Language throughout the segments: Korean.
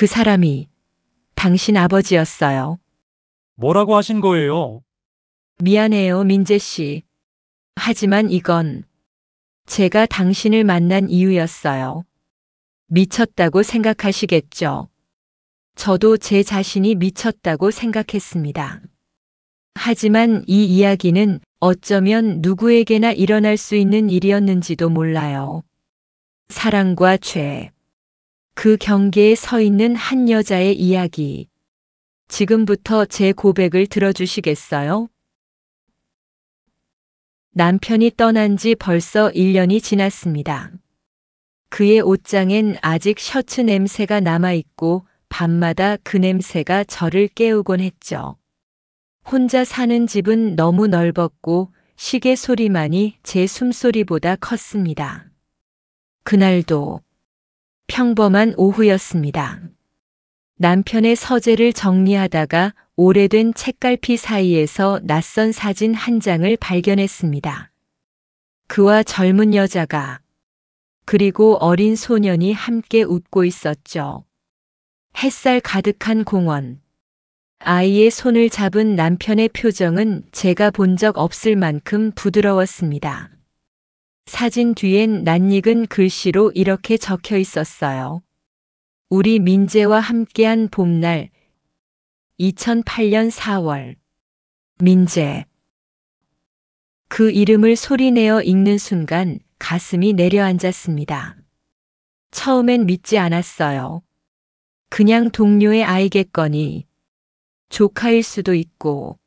그 사람이 당신 아버지였어요. 뭐라고 하신 거예요? 미안해요, 민재 씨. 하지만 이건 제가 당신을 만난 이유였어요. 미쳤다고 생각하시겠죠? 저도 제 자신이 미쳤다고 생각했습니다. 하지만 이 이야기는 어쩌면 누구에게나 일어날 수 있는 일이었는지도 몰라요. 사랑과 죄. 그 경계에 서 있는 한 여자의 이야기. 지금부터 제 고백을 들어주시겠어요? 남편이 떠난 지 벌써 1년이 지났습니다. 그의 옷장엔 아직 셔츠 냄새가 남아있고 밤마다 그 냄새가 저를 깨우곤 했죠. 혼자 사는 집은 너무 넓었고 시계 소리만이 제 숨소리보다 컸습니다. 그날도 평범한 오후였습니다. 남편의 서재를 정리하다가 오래된 책갈피 사이에서 낯선 사진 한 장을 발견했습니다. 그와 젊은 여자가, 그리고 어린 소년이 함께 웃고 있었죠. 햇살 가득한 공원. 아이의 손을 잡은 남편의 표정은 제가 본 적 없을 만큼 부드러웠습니다. 사진 뒤엔 낯익은 글씨로 이렇게 적혀 있었어요. 우리 민재와 함께한 봄날 2008년 4월. 민재. 그 이름을 소리내어 읽는 순간 가슴이 내려앉았습니다. 처음엔 믿지 않았어요. 그냥 동료의 아이겠거니. 조카일 수도 있고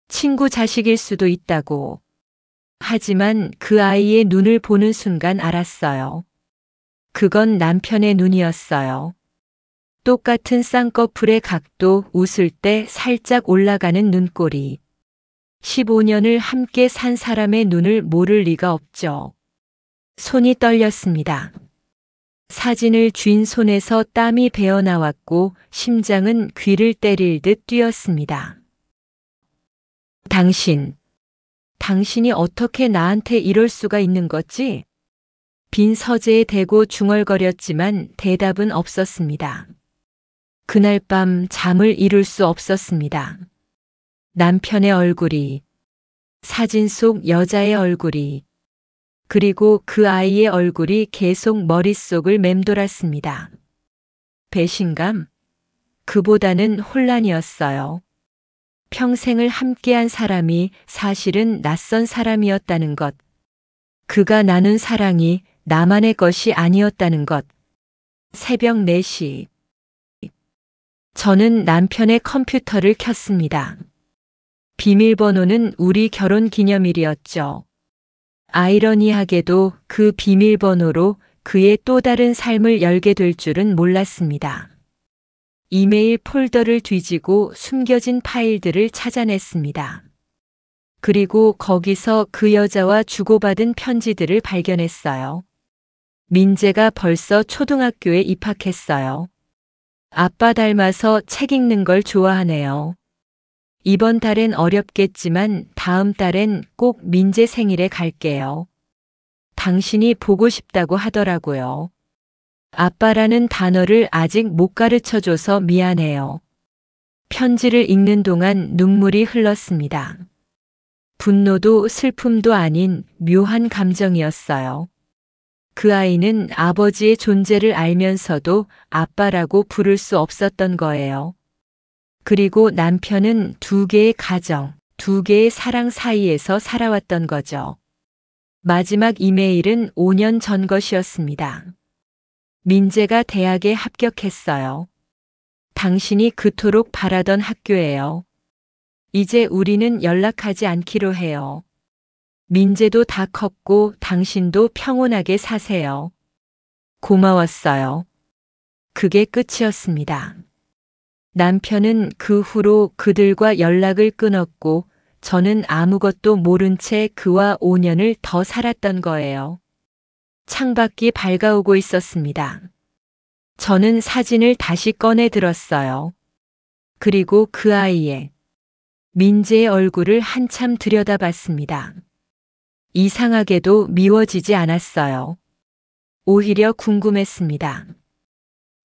친구 자식일 수도 있다고. 하지만 그 아이의 눈을 보는 순간 알았어요. 그건 남편의 눈이었어요. 똑같은 쌍꺼풀의 각도, 웃을 때 살짝 올라가는 눈꼬리. 15년을 함께 산 사람의 눈을 모를 리가 없죠. 손이 떨렸습니다. 사진을 쥔 손에서 땀이 배어나왔고 심장은 귀를 때릴 듯 뛰었습니다. 당신이 어떻게 나한테 이럴 수가 있는 거지? 빈 서재에 대고 중얼거렸지만 대답은 없었습니다. 그날 밤 잠을 이룰 수 없었습니다. 남편의 얼굴이, 사진 속 여자의 얼굴이, 그리고 그 아이의 얼굴이 계속 머릿속을 맴돌았습니다. 배신감? 그보다는 혼란이었어요. 평생을 함께한 사람이 사실은 낯선 사람이었다는 것. 그가 나눈 사랑이 나만의 것이 아니었다는 것. 새벽 4시. 저는 남편의 컴퓨터를 켰습니다. 비밀번호는 우리 결혼 기념일이었죠. 아이러니하게도 그 비밀번호로 그의 또 다른 삶을 열게 될 줄은 몰랐습니다. 이메일 폴더를 뒤지고 숨겨진 파일들을 찾아냈습니다. 그리고 거기서 그 여자와 주고받은 편지들을 발견했어요. 민재가 벌써 초등학교에 입학했어요. 아빠 닮아서 책 읽는 걸 좋아하네요. 이번 달엔 어렵겠지만 다음 달엔 꼭 민재 생일에 갈게요. 당신이 보고 싶다고 하더라고요. 아빠라는 단어를 아직 못 가르쳐줘서 미안해요. 편지를 읽는 동안 눈물이 흘렀습니다. 분노도 슬픔도 아닌 묘한 감정이었어요. 그 아이는 아버지의 존재를 알면서도 아빠라고 부를 수 없었던 거예요. 그리고 남편은 2개의 가정, 2개의 사랑 사이에서 살아왔던 거죠. 마지막 이메일은 5년 전 것이었습니다. 민재가 대학에 합격했어요. 당신이 그토록 바라던 학교예요. 이제 우리는 연락하지 않기로 해요. 민재도 다 컸고 당신도 평온하게 사세요. 고마웠어요. 그게 끝이었습니다. 남편은 그 후로 그들과 연락을 끊었고 저는 아무것도 모른 채 그와 5년을 더 살았던 거예요. 창밖이 밝아오고 있었습니다. 저는 사진을 다시 꺼내 들었어요. 그리고 그 아이의, 민재의 얼굴을 한참 들여다봤습니다. 이상하게도 미워지지 않았어요. 오히려 궁금했습니다.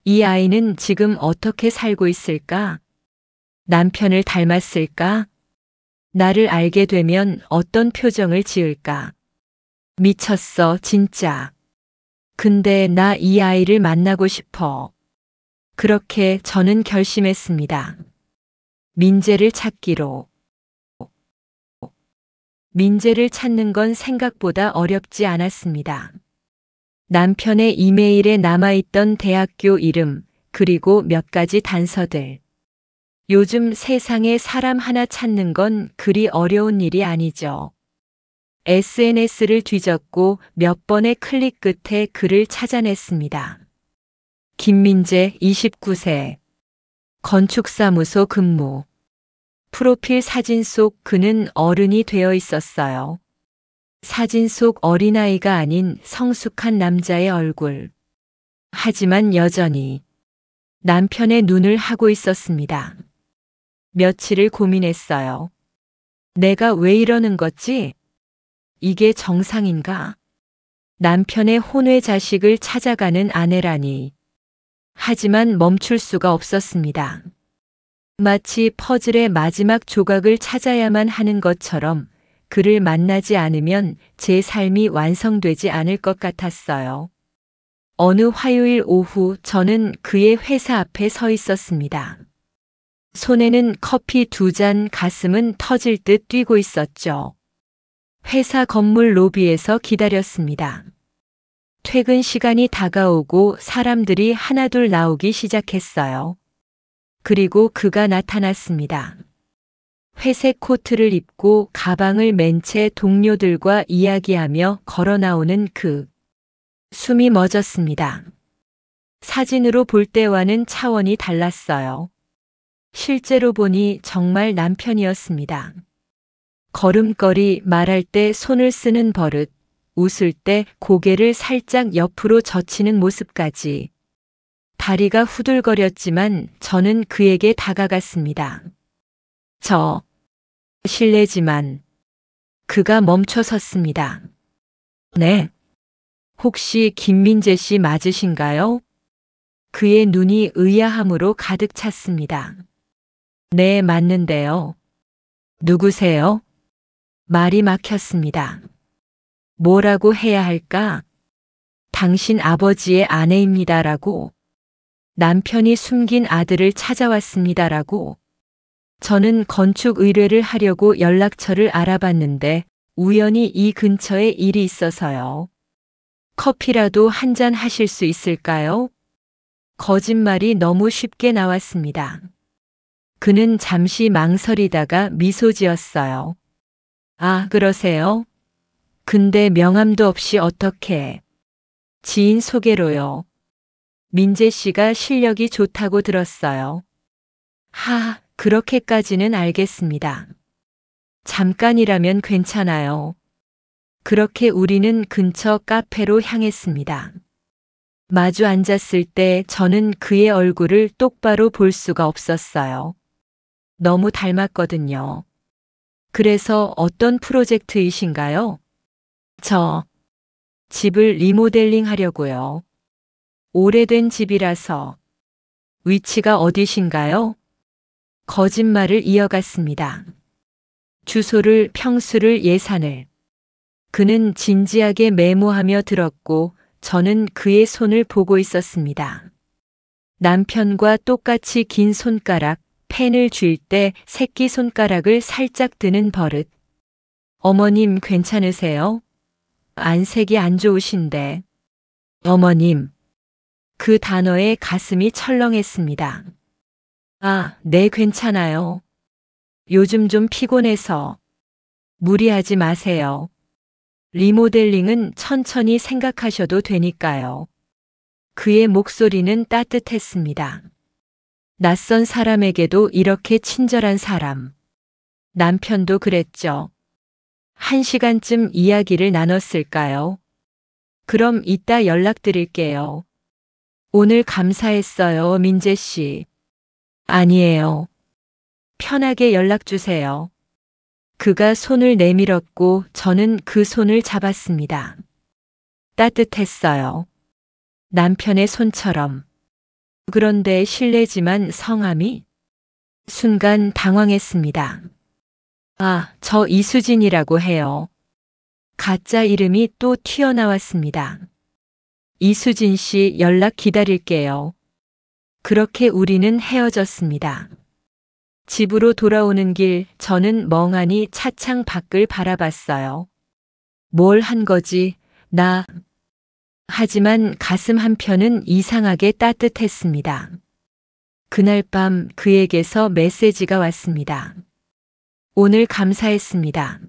이 아이는 지금 어떻게 살고 있을까? 남편을 닮았을까? 나를 알게 되면 어떤 표정을 지을까? 미쳤어, 진짜. 근데 나 이 아이를 만나고 싶어. 그렇게 저는 결심했습니다. 민재를 찾기로. 민재를 찾는 건 생각보다 어렵지 않았습니다. 남편의 이메일에 남아있던 대학교 이름, 그리고 몇 가지 단서들. 요즘 세상에 사람 하나 찾는 건 그리 어려운 일이 아니죠. SNS를 뒤졌고 몇 번의 클릭 끝에 그를 찾아냈습니다. 김민재 29세. 건축사무소 근무. 프로필 사진 속 그는 어른이 되어 있었어요. 사진 속 어린아이가 아닌 성숙한 남자의 얼굴. 하지만 여전히 남편의 눈을 하고 있었습니다. 며칠을 고민했어요. 내가 왜 이러는 거지? 이게 정상인가? 남편의 혼외 자식을 찾아가는 아내라니. 하지만 멈출 수가 없었습니다. 마치 퍼즐의 마지막 조각을 찾아야만 하는 것처럼 그를 만나지 않으면 제 삶이 완성되지 않을 것 같았어요. 어느 화요일 오후 저는 그의 회사 앞에 서 있었습니다. 손에는 커피 2잔, 가슴은 터질 듯 뛰고 있었죠. 회사 건물 로비에서 기다렸습니다. 퇴근 시간이 다가오고 사람들이 하나둘 나오기 시작했어요. 그리고 그가 나타났습니다. 회색 코트를 입고 가방을 맨 채 동료들과 이야기하며 걸어 나오는 그. 숨이 멎었습니다. 사진으로 볼 때와는 차원이 달랐어요. 실제로 보니 정말 남편이었습니다. 걸음걸이, 말할 때 손을 쓰는 버릇, 웃을 때 고개를 살짝 옆으로 젖히는 모습까지. 다리가 후들거렸지만 저는 그에게 다가갔습니다. 실례지만. 그가 멈춰 섰습니다. 네. 혹시 김민재 씨 맞으신가요? 그의 눈이 의아함으로 가득 찼습니다. 네, 맞는데요. 누구세요? 말이 막혔습니다. 뭐라고 해야 할까? 당신 아버지의 아내입니다라고. 남편이 숨긴 아들을 찾아왔습니다라고. 저는 건축 의뢰를 하려고 연락처를 알아봤는데 우연히 이 근처에 일이 있어서요. 커피라도 한 잔 하실 수 있을까요? 거짓말이 너무 쉽게 나왔습니다. 그는 잠시 망설이다가 미소 지었어요. 아, 그러세요? 근데 명함도 없이 어떻게? 지인 소개로요. 민재 씨가 실력이 좋다고 들었어요. 그렇게까지는 알겠습니다. 잠깐이라면 괜찮아요. 그렇게 우리는 근처 카페로 향했습니다. 마주 앉았을 때 저는 그의 얼굴을 똑바로 볼 수가 없었어요. 너무 닮았거든요. 그래서 어떤 프로젝트이신가요? 집을 리모델링 하려고요. 오래된 집이라서. 위치가 어디신가요? 거짓말을 이어갔습니다. 주소를, 평수를, 예산을. 그는 진지하게 메모하며 들었고 저는 그의 손을 보고 있었습니다. 남편과 똑같이 긴 손가락, 펜을 쥘 때 새끼손가락을 살짝 드는 버릇. 어머님 괜찮으세요? 안색이 안 좋으신데. 어머님. 그 단어에 가슴이 철렁했습니다. 네, 괜찮아요. 요즘 좀 피곤해서. 무리하지 마세요. 리모델링은 천천히 생각하셔도 되니까요. 그의 목소리는 따뜻했습니다. 낯선 사람에게도 이렇게 친절한 사람. 남편도 그랬죠. 1시간쯤 이야기를 나눴을까요? 그럼 이따 연락드릴게요. 오늘 감사했어요, 민재 씨. 아니에요. 편하게 연락 주세요. 그가 손을 내밀었고 저는 그 손을 잡았습니다. 따뜻했어요. 남편의 손처럼. 그런데 실례지만 성함이? 순간 당황했습니다. 아, 저 이수진이라고 해요. 가짜 이름이 또 튀어나왔습니다. 이수진 씨 연락 기다릴게요. 그렇게 우리는 헤어졌습니다. 집으로 돌아오는 길 저는 멍하니 차창 밖을 바라봤어요. 뭘 한 거지, 나. 하지만 가슴 한편은 이상하게 따뜻했습니다. 그날 밤 그에게서 메시지가 왔습니다. 오늘 감사했습니다.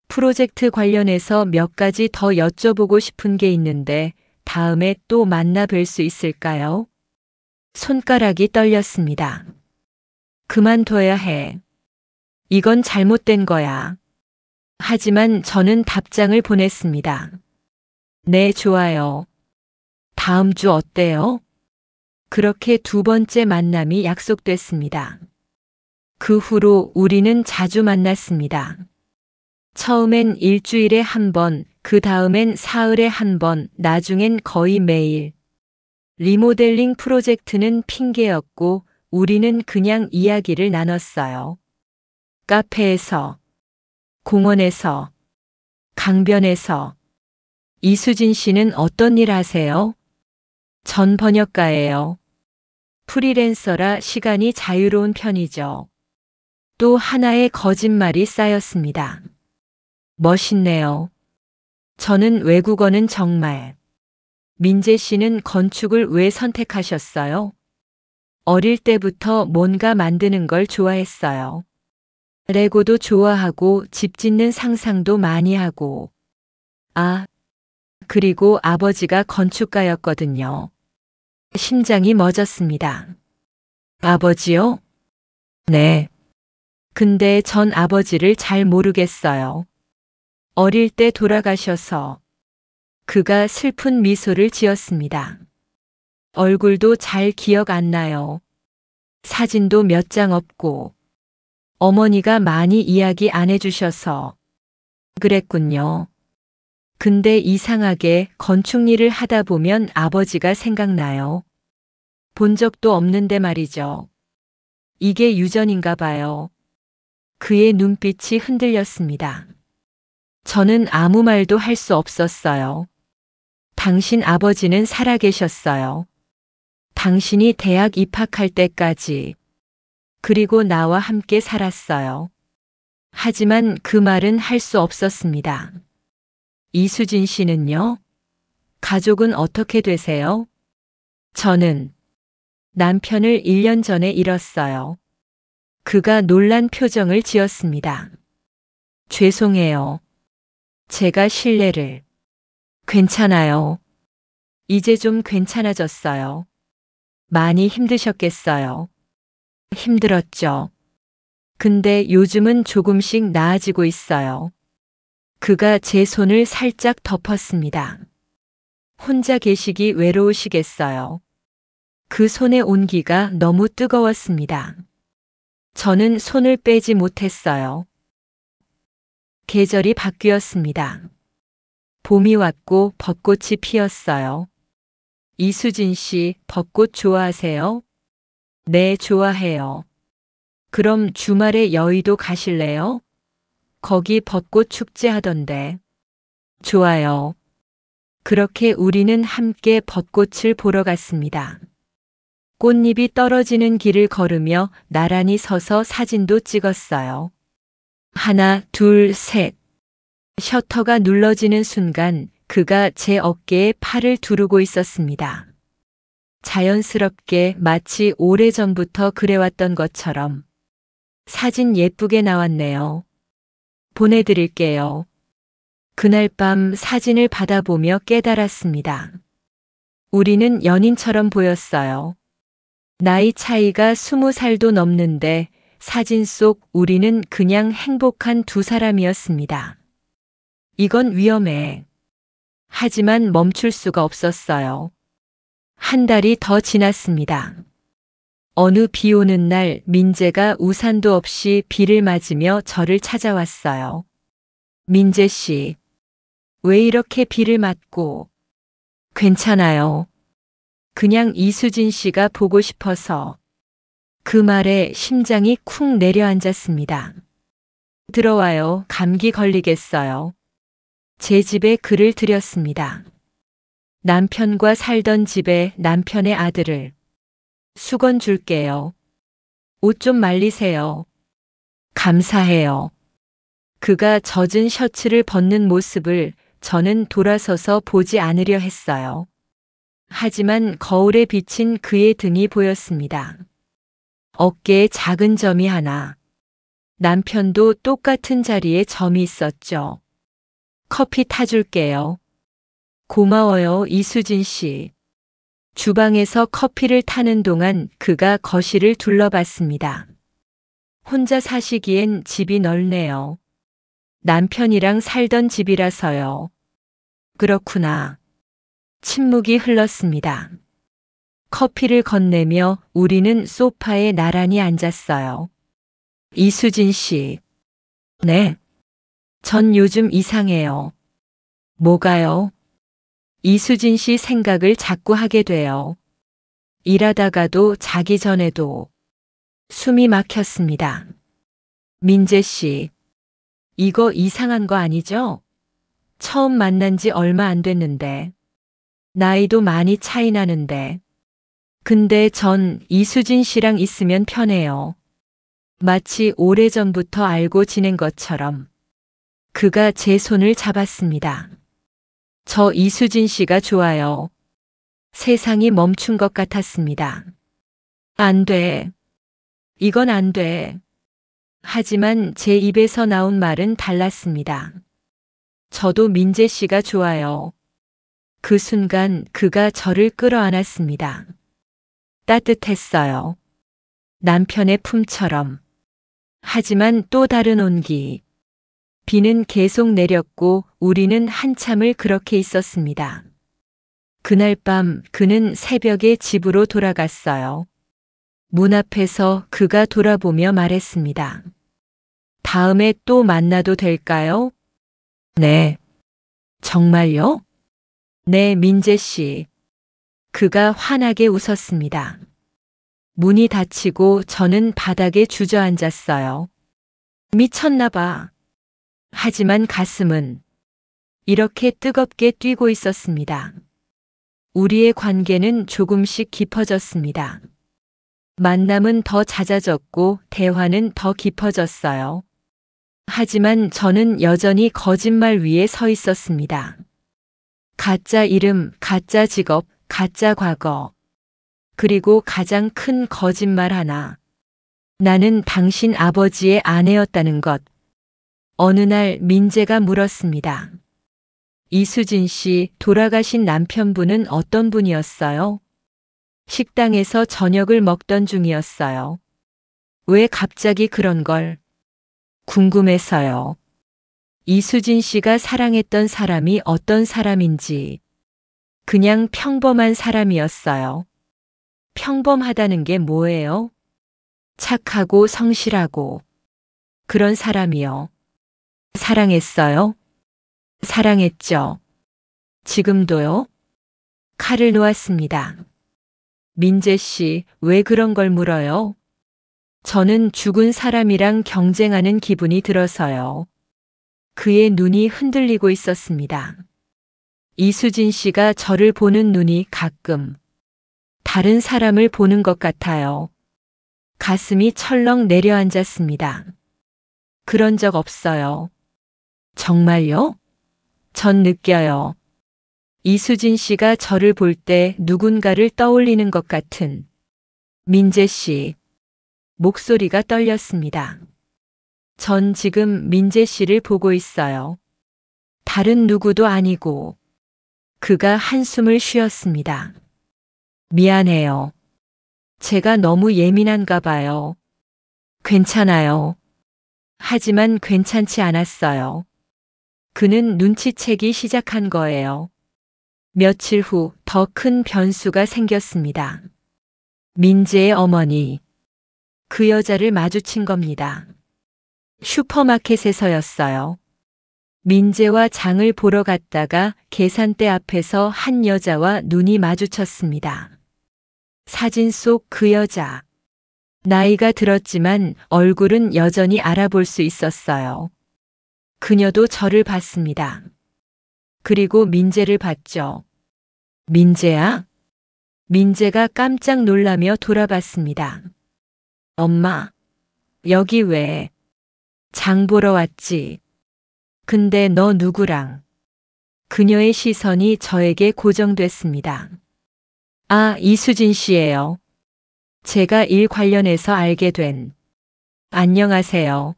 프로젝트 관련해서 몇 가지 더 여쭤보고 싶은 게 있는데 다음에 또 만나 뵐 수 있을까요? 손가락이 떨렸습니다. 그만둬야 해. 이건 잘못된 거야. 하지만 저는 답장을 보냈습니다. 네, 좋아요. 다음 주 어때요? 그렇게 두 번째 만남이 약속됐습니다. 그 후로 우리는 자주 만났습니다. 처음엔 일주일에 한 번, 그 다음엔 사흘에 한 번, 나중엔 거의 매일. 리모델링 프로젝트는 핑계였고 우리는 그냥 이야기를 나눴어요. 카페에서, 공원에서, 강변에서. 이수진 씨는 어떤 일 하세요? 전 번역가예요. 프리랜서라 시간이 자유로운 편이죠. 또 하나의 거짓말이 쌓였습니다. 멋있네요. 저는 외국어는 정말. 민재 씨는 건축을 왜 선택하셨어요? 어릴 때부터 뭔가 만드는 걸 좋아했어요. 레고도 좋아하고 집 짓는 상상도 많이 하고. 아, 그리고 아버지가 건축가였거든요. 심장이 멎었습니다. 아버지요? 네. 근데 전 아버지를 잘 모르겠어요. 어릴 때 돌아가셔서. 그가 슬픈 미소를 지었습니다. 얼굴도 잘 기억 안 나요. 사진도 몇 장 없고. 어머니가 많이 이야기 안 해주셔서. 그랬군요. 근데 이상하게 건축 일을 하다 보면 아버지가 생각나요. 본 적도 없는데 말이죠. 이게 유전인가 봐요. 그의 눈빛이 흔들렸습니다. 저는 아무 말도 할 수 없었어요. 당신 아버지는 살아계셨어요. 당신이 대학 입학할 때까지. 그리고 나와 함께 살았어요. 하지만 그 말은 할 수 없었습니다. 이수진 씨는요? 가족은 어떻게 되세요? 저는 남편을 1년 전에 잃었어요. 그가 놀란 표정을 지었습니다. 죄송해요. 제가 신뢰를. 괜찮아요. 이제 좀 괜찮아졌어요. 많이 힘드셨겠어요. 힘들었죠. 근데 요즘은 조금씩 나아지고 있어요. 그가 제 손을 살짝 덮었습니다. 혼자 계시기 외로우시겠어요. 그 손의 온기가 너무 뜨거웠습니다. 저는 손을 빼지 못했어요. 계절이 바뀌었습니다. 봄이 왔고 벚꽃이 피었어요. 이수진 씨, 벚꽃 좋아하세요? 네, 좋아해요. 그럼 주말에 여의도 가실래요? 거기 벚꽃 축제 하던데. 좋아요. 그렇게 우리는 함께 벚꽃을 보러 갔습니다. 꽃잎이 떨어지는 길을 걸으며 나란히 서서 사진도 찍었어요. 하나, 둘, 셋. 셔터가 눌러지는 순간 그가 제 어깨에 팔을 두르고 있었습니다. 자연스럽게 마치 오래전부터 그래왔던 것처럼. 사진 예쁘게 나왔네요. 보내드릴게요. 그날 밤 사진을 받아보며 깨달았습니다. 우리는 연인처럼 보였어요. 나이 차이가 20살도 넘는데 사진 속 우리는 그냥 행복한 두 사람이었습니다. 이건 위험해. 하지만 멈출 수가 없었어요. 한 달이 더 지났습니다. 어느 비 오는 날 민재가 우산도 없이 비를 맞으며 저를 찾아왔어요. 민재 씨, 왜 이렇게 비를 맞고? 괜찮아요. 그냥 이수진 씨가 보고 싶어서. 그 말에 심장이 쿵 내려앉았습니다. 들어와요. 감기 걸리겠어요. 제 집에 글을 드렸습니다. 남편과 살던 집에 남편의 아들을. 수건 줄게요. 옷 좀 말리세요. 감사해요. 그가 젖은 셔츠를 벗는 모습을 저는 돌아서서 보지 않으려 했어요. 하지만 거울에 비친 그의 등이 보였습니다. 어깨에 작은 점이 하나. 남편도 똑같은 자리에 점이 있었죠. 커피 타줄게요. 고마워요, 이수진 씨. 주방에서 커피를 타는 동안 그가 거실을 둘러봤습니다. 혼자 사시기엔 집이 넓네요. 남편이랑 살던 집이라서요. 그렇구나. 침묵이 흘렀습니다. 커피를 건네며 우리는 소파에 나란히 앉았어요. 이수진 씨. 네. 전 요즘 이상해요. 뭐가요? 이수진 씨 생각을 자꾸 하게 돼요. 일하다가도 자기 전에도. 숨이 막혔습니다. 민재 씨. 이거 이상한 거 아니죠? 처음 만난 지 얼마 안 됐는데. 나이도 많이 차이 나는데. 근데 전 이수진 씨랑 있으면 편해요. 마치 오래전부터 알고 지낸 것처럼. 그가 제 손을 잡았습니다. 저 이수진 씨가 좋아요. 세상이 멈춘 것 같았습니다. 안 돼. 이건 안 돼. 하지만 제 입에서 나온 말은 달랐습니다. 저도 민재 씨가 좋아요. 그 순간 그가 저를 끌어안았습니다. 따뜻했어요. 남편의 품처럼. 하지만 또 다른 온기. 비는 계속 내렸고 우리는 한참을 그렇게 있었습니다. 그날 밤 그는 새벽에 집으로 돌아갔어요. 문 앞에서 그가 돌아보며 말했습니다. 다음에 또 만나도 될까요? 네. 정말요? 네, 민재 씨. 그가 환하게 웃었습니다. 문이 닫히고 저는 바닥에 주저앉았어요. 미쳤나 봐. 하지만 가슴은 이렇게 뜨겁게 뛰고 있었습니다. 우리의 관계는 조금씩 깊어졌습니다. 만남은 더 잦아졌고 대화는 더 깊어졌어요. 하지만 저는 여전히 거짓말 위에 서 있었습니다. 가짜 이름, 가짜 직업, 가짜 과거. 그리고 가장 큰 거짓말 하나. 나는 당신 아버지의 아내였다는 것. 어느 날 민재가 물었습니다. 이수진 씨, 돌아가신 남편분은 어떤 분이었어요? 식당에서 저녁을 먹던 중이었어요. 왜 갑자기 그런 걸? 궁금해서요. 이수진 씨가 사랑했던 사람이 어떤 사람인지. 그냥 평범한 사람이었어요. 평범하다는 게 뭐예요? 착하고 성실하고. 그런 사람이요. 사랑했어요? 사랑했죠. 지금도요? 칼을 놓았습니다. 민재 씨, 왜 그런 걸 물어요? 저는 죽은 사람이랑 경쟁하는 기분이 들어서요. 그의 눈이 흔들리고 있었습니다. 이수진 씨가 저를 보는 눈이 가끔 다른 사람을 보는 것 같아요. 가슴이 철렁 내려앉았습니다. 그런 적 없어요. 정말요? 전 느껴요. 이수진 씨가 저를 볼 때 누군가를 떠올리는 것 같은. 민재 씨. 목소리가 떨렸습니다. 전 지금 민재 씨를 보고 있어요. 다른 누구도 아니고. 그가 한숨을 쉬었습니다. 미안해요. 제가 너무 예민한가 봐요. 괜찮아요. 하지만 괜찮지 않았어요. 그는 눈치채기 시작한 거예요. 며칠 후 더 큰 변수가 생겼습니다. 민재의 어머니. 그 여자를 마주친 겁니다. 슈퍼마켓에서였어요. 민재와 장을 보러 갔다가 계산대 앞에서 한 여자와 눈이 마주쳤습니다. 사진 속 그 여자. 나이가 들었지만 얼굴은 여전히 알아볼 수 있었어요. 그녀도 저를 봤습니다. 그리고 민재를 봤죠. 민재야? 민재가 깜짝 놀라며 돌아봤습니다. 엄마, 여기 왜? 장 보러 왔지. 근데 너 누구랑? 그녀의 시선이 저에게 고정됐습니다. 아, 이수진 씨예요. 제가 일 관련해서 알게 된. 안녕하세요.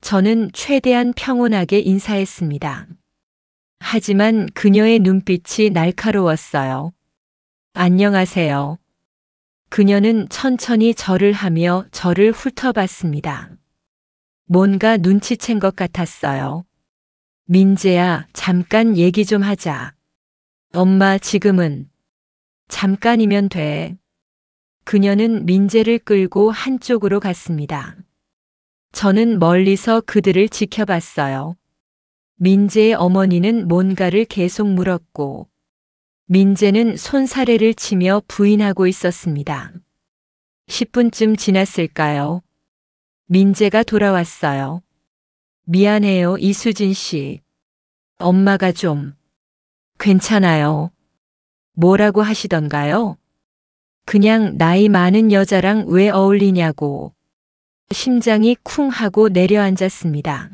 저는 최대한 평온하게 인사했습니다. 하지만 그녀의 눈빛이 날카로웠어요. 안녕하세요. 그녀는 천천히 절을 하며 저를 훑어봤습니다. 뭔가 눈치챈 것 같았어요. 민재야, 잠깐 얘기 좀 하자. 엄마, 지금은 잠깐이면 돼. 그녀는 민재를 끌고 한쪽으로 갔습니다. 저는 멀리서 그들을 지켜봤어요. 민재의 어머니는 뭔가를 계속 물었고, 민재는 손사래를 치며 부인하고 있었습니다. 10분쯤 지났을까요? 민재가 돌아왔어요. 미안해요, 이수진 씨. 엄마가 좀. 괜찮아요. 뭐라고 하시던가요? 그냥 나이 많은 여자랑 왜 어울리냐고. 심장이 쿵 하고 내려앉았습니다.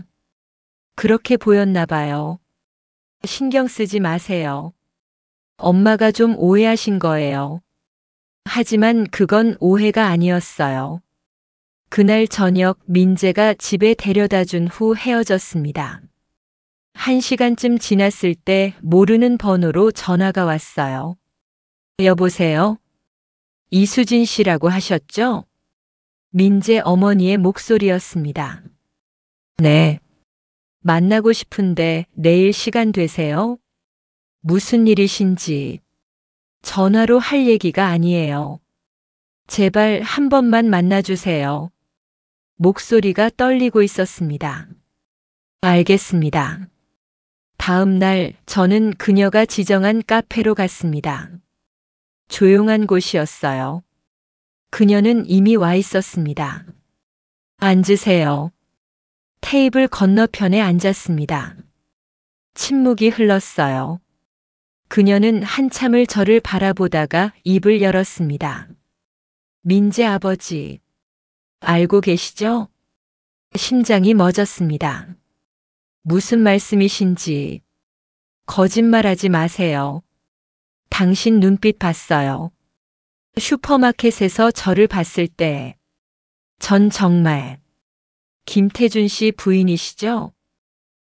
그렇게 보였나 봐요. 신경 쓰지 마세요. 엄마가 좀 오해하신 거예요. 하지만 그건 오해가 아니었어요. 그날 저녁 민재가 집에 데려다 준 후 헤어졌습니다. 1시간쯤 지났을 때 모르는 번호로 전화가 왔어요. 여보세요? 이수진 씨라고 하셨죠? 민재 어머니의 목소리였습니다. 네. 만나고 싶은데 내일 시간 되세요? 무슨 일이신지. 전화로 할 얘기가 아니에요. 제발 한 번만 만나주세요. 목소리가 떨리고 있었습니다. 알겠습니다. 다음 날 저는 그녀가 지정한 카페로 갔습니다. 조용한 곳이었어요. 그녀는 이미 와 있었습니다. 앉으세요. 테이블 건너편에 앉았습니다. 침묵이 흘렀어요. 그녀는 한참을 저를 바라보다가 입을 열었습니다. 민재 아버지, 알고 계시죠? 심장이 멎었습니다. 무슨 말씀이신지. 거짓말하지 마세요. 당신 눈빛 봤어요. 슈퍼마켓에서 저를 봤을 때. 전 정말. 김태준 씨 부인이시죠?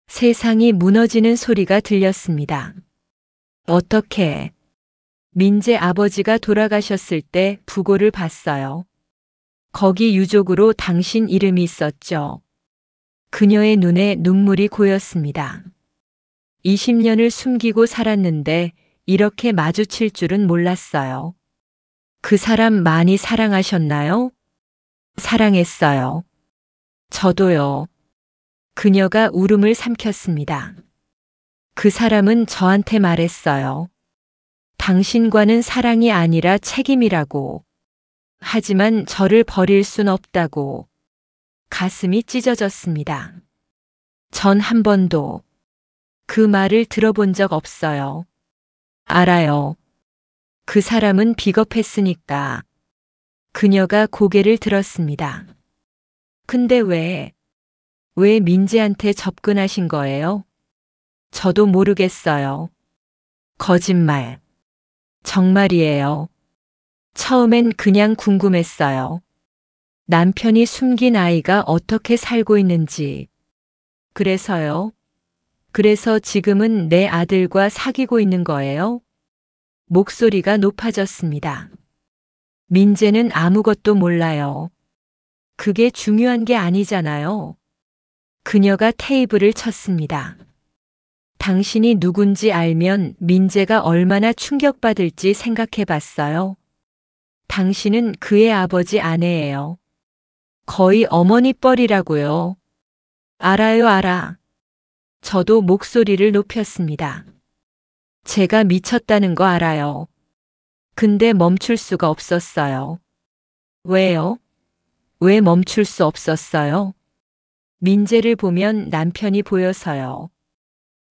세상이 무너지는 소리가 들렸습니다. 어떻게? 민재 아버지가 돌아가셨을 때 부고를 봤어요. 거기 유족으로 당신 이름이 있었죠. 그녀의 눈에 눈물이 고였습니다. 20년을 숨기고 살았는데 이렇게 마주칠 줄은 몰랐어요. 그 사람 많이 사랑하셨나요? 사랑했어요. 저도요. 그녀가 울음을 삼켰습니다. 그 사람은 저한테 말했어요. 당신과는 사랑이 아니라 책임이라고. 하지만 저를 버릴 순 없다고. 가슴이 찢어졌습니다. 전 한 번도 그 말을 들어본 적 없어요. 알아요. 그 사람은 비겁했으니까. 그녀가 고개를 들었습니다. 근데 왜 민재한테 접근하신 거예요? 저도 모르겠어요. 거짓말. 정말이에요. 처음엔 그냥 궁금했어요. 남편이 숨긴 아이가 어떻게 살고 있는지. 그래서요? 그래서 지금은 내 아들과 사귀고 있는 거예요? 목소리가 높아졌습니다. 민재는 아무것도 몰라요. 그게 중요한 게 아니잖아요. 그녀가 테이블을 쳤습니다. 당신이 누군지 알면 민재가 얼마나 충격받을지 생각해 봤어요. 당신은 그의 아버지 아내예요. 거의 어머니 뻘이라고요. 알아요, 알아. 저도 목소리를 높였습니다. 제가 미쳤다는 거 알아요. 근데 멈출 수가 없었어요. 왜요? 왜 멈출 수 없었어요? 민재를 보면 남편이 보여서요.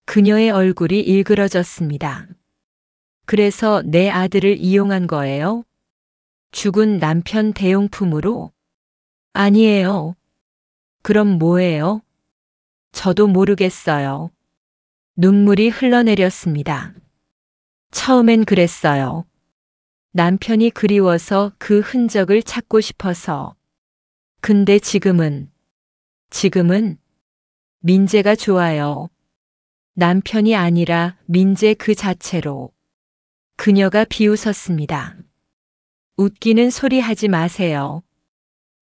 그녀의 얼굴이 일그러졌습니다. 그래서 내 아들을 이용한 거예요? 죽은 남편 대용품으로? 아니에요. 그럼 뭐예요? 저도 모르겠어요. 눈물이 흘러내렸습니다. 처음엔 그랬어요. 남편이 그리워서 그 흔적을 찾고 싶어서. 근데 지금은 민재가 좋아요. 남편이 아니라 민재 그 자체로. 그녀가 비웃었습니다. 웃기는 소리 하지 마세요.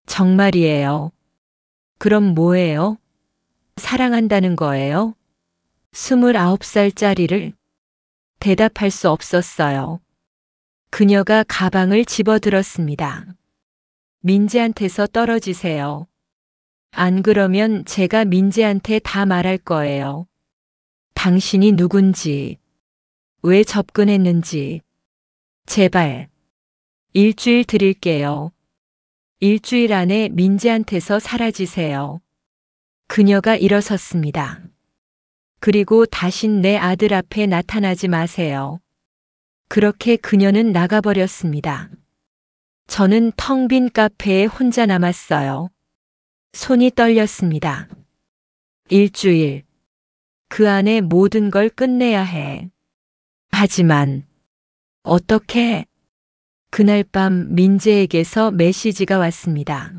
정말이에요. 그럼 뭐예요? 사랑한다는 거예요? 29살짜리를 대답할 수 없었어요. 그녀가 가방을 집어들었습니다. 민재한테서 떨어지세요. 안 그러면 제가 민재한테 다 말할 거예요. 당신이 누군지, 왜 접근했는지. 제발. 일주일 드릴게요. 일주일 안에 민재한테서 사라지세요. 그녀가 일어섰습니다. 그리고 다신 내 아들 앞에 나타나지 마세요. 그렇게 그녀는 나가버렸습니다. 저는 텅 빈 카페에 혼자 남았어요. 손이 떨렸습니다. 일주일. 그 안에 모든 걸 끝내야 해. 하지만 어떻게? 그날 밤 민재에게서 메시지가 왔습니다.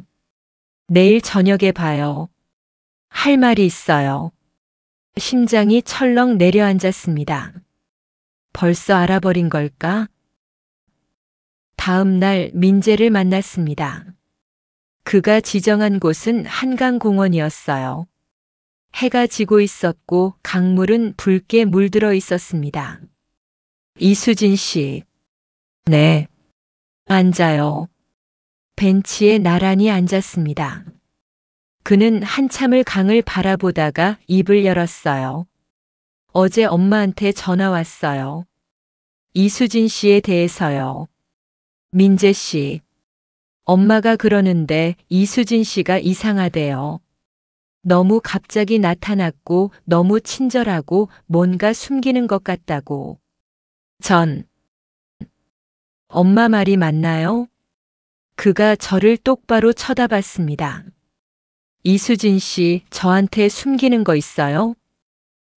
내일 저녁에 봐요. 할 말이 있어요. 심장이 철렁 내려앉았습니다. 벌써 알아버린 걸까? 다음 날 민재를 만났습니다. 그가 지정한 곳은 한강공원이었어요. 해가 지고 있었고 강물은 붉게 물들어 있었습니다. 이수진 씨. 네. 앉아요. 벤치에 나란히 앉았습니다. 그는 한참을 강을 바라보다가 입을 열었어요. 어제 엄마한테 전화 왔어요. 이수진 씨에 대해서요. 민재 씨. 엄마가 그러는데 이수진 씨가 이상하대요. 너무 갑자기 나타났고 너무 친절하고 뭔가 숨기는 것 같다고. 엄마 말이 맞나요? 그가 저를 똑바로 쳐다봤습니다. 이수진 씨, 저한테 숨기는 거 있어요?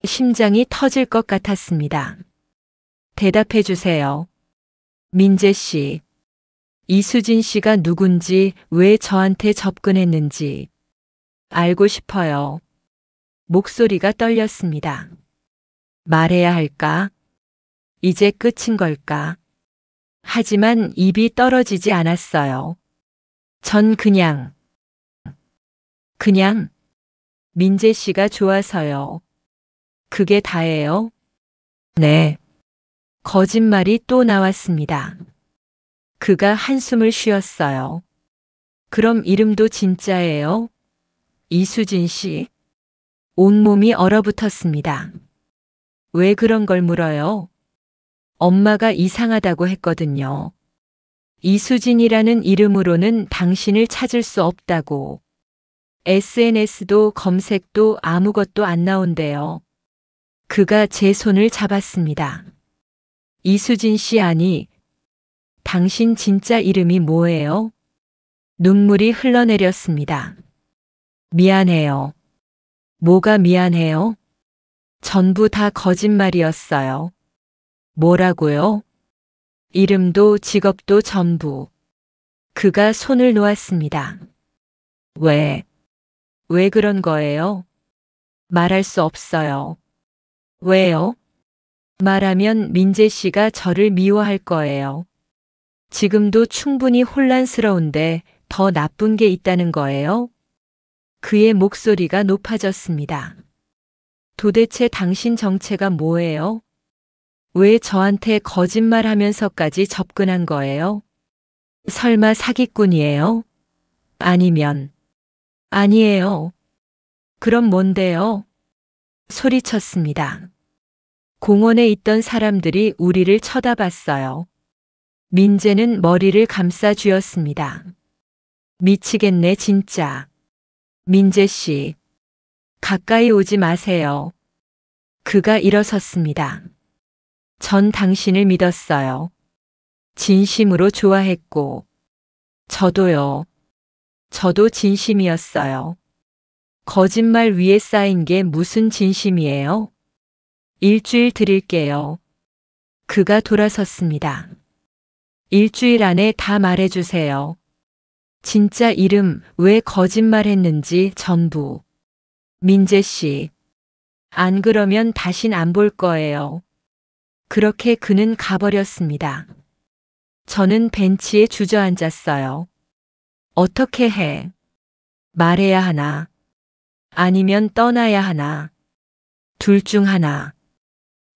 심장이 터질 것 같았습니다. 대답해 주세요. 민재 씨. 이수진 씨가 누군지, 왜 저한테 접근했는지 알고 싶어요. 목소리가 떨렸습니다. 말해야 할까? 이제 끝인 걸까? 하지만 입이 떨어지지 않았어요. 전 그냥 민재 씨가 좋아서요. 그게 다예요? 네. 거짓말이 또 나왔습니다. 그가 한숨을 쉬었어요. 그럼 이름도 진짜예요? 이수진 씨. 온몸이 얼어붙었습니다. 왜 그런 걸 물어요? 엄마가 이상하다고 했거든요. 이수진이라는 이름으로는 당신을 찾을 수 없다고. SNS도 검색도 아무것도 안 나온대요. 그가 제 손을 잡았습니다. 이수진 씨 아니, 당신 진짜 이름이 뭐예요? 눈물이 흘러내렸습니다. 미안해요. 뭐가 미안해요? 전부 다 거짓말이었어요. 뭐라고요? 이름도 직업도 전부. 그가 손을 놓았습니다. 왜 그런 거예요? 말할 수 없어요. 왜요? 말하면 민재 씨가 저를 미워할 거예요. 지금도 충분히 혼란스러운데 더 나쁜 게 있다는 거예요? 그의 목소리가 높아졌습니다. 도대체 당신 정체가 뭐예요? 왜 저한테 거짓말하면서까지 접근한 거예요? 설마 사기꾼이에요? 아니에요. 그럼 뭔데요? 소리쳤습니다. 공원에 있던 사람들이 우리를 쳐다봤어요. 민재는 머리를 감싸 쥐었습니다. 미치겠네 진짜. 민재 씨, 가까이 오지 마세요. 그가 일어섰습니다. 전 당신을 믿었어요. 진심으로 좋아했고, 저도요. 저도 진심이었어요. 거짓말 위에 쌓인 게 무슨 진심이에요? 일주일 드릴게요. 그가 돌아섰습니다. 일주일 안에 다 말해주세요. 진짜 이름, 왜 거짓말했는지 전부. 민재 씨, 안 그러면 다신 안 볼 거예요. 그렇게 그는 가버렸습니다. 저는 벤치에 주저앉았어요. 어떻게 해? 말해야 하나? 아니면 떠나야 하나? 둘 중 하나.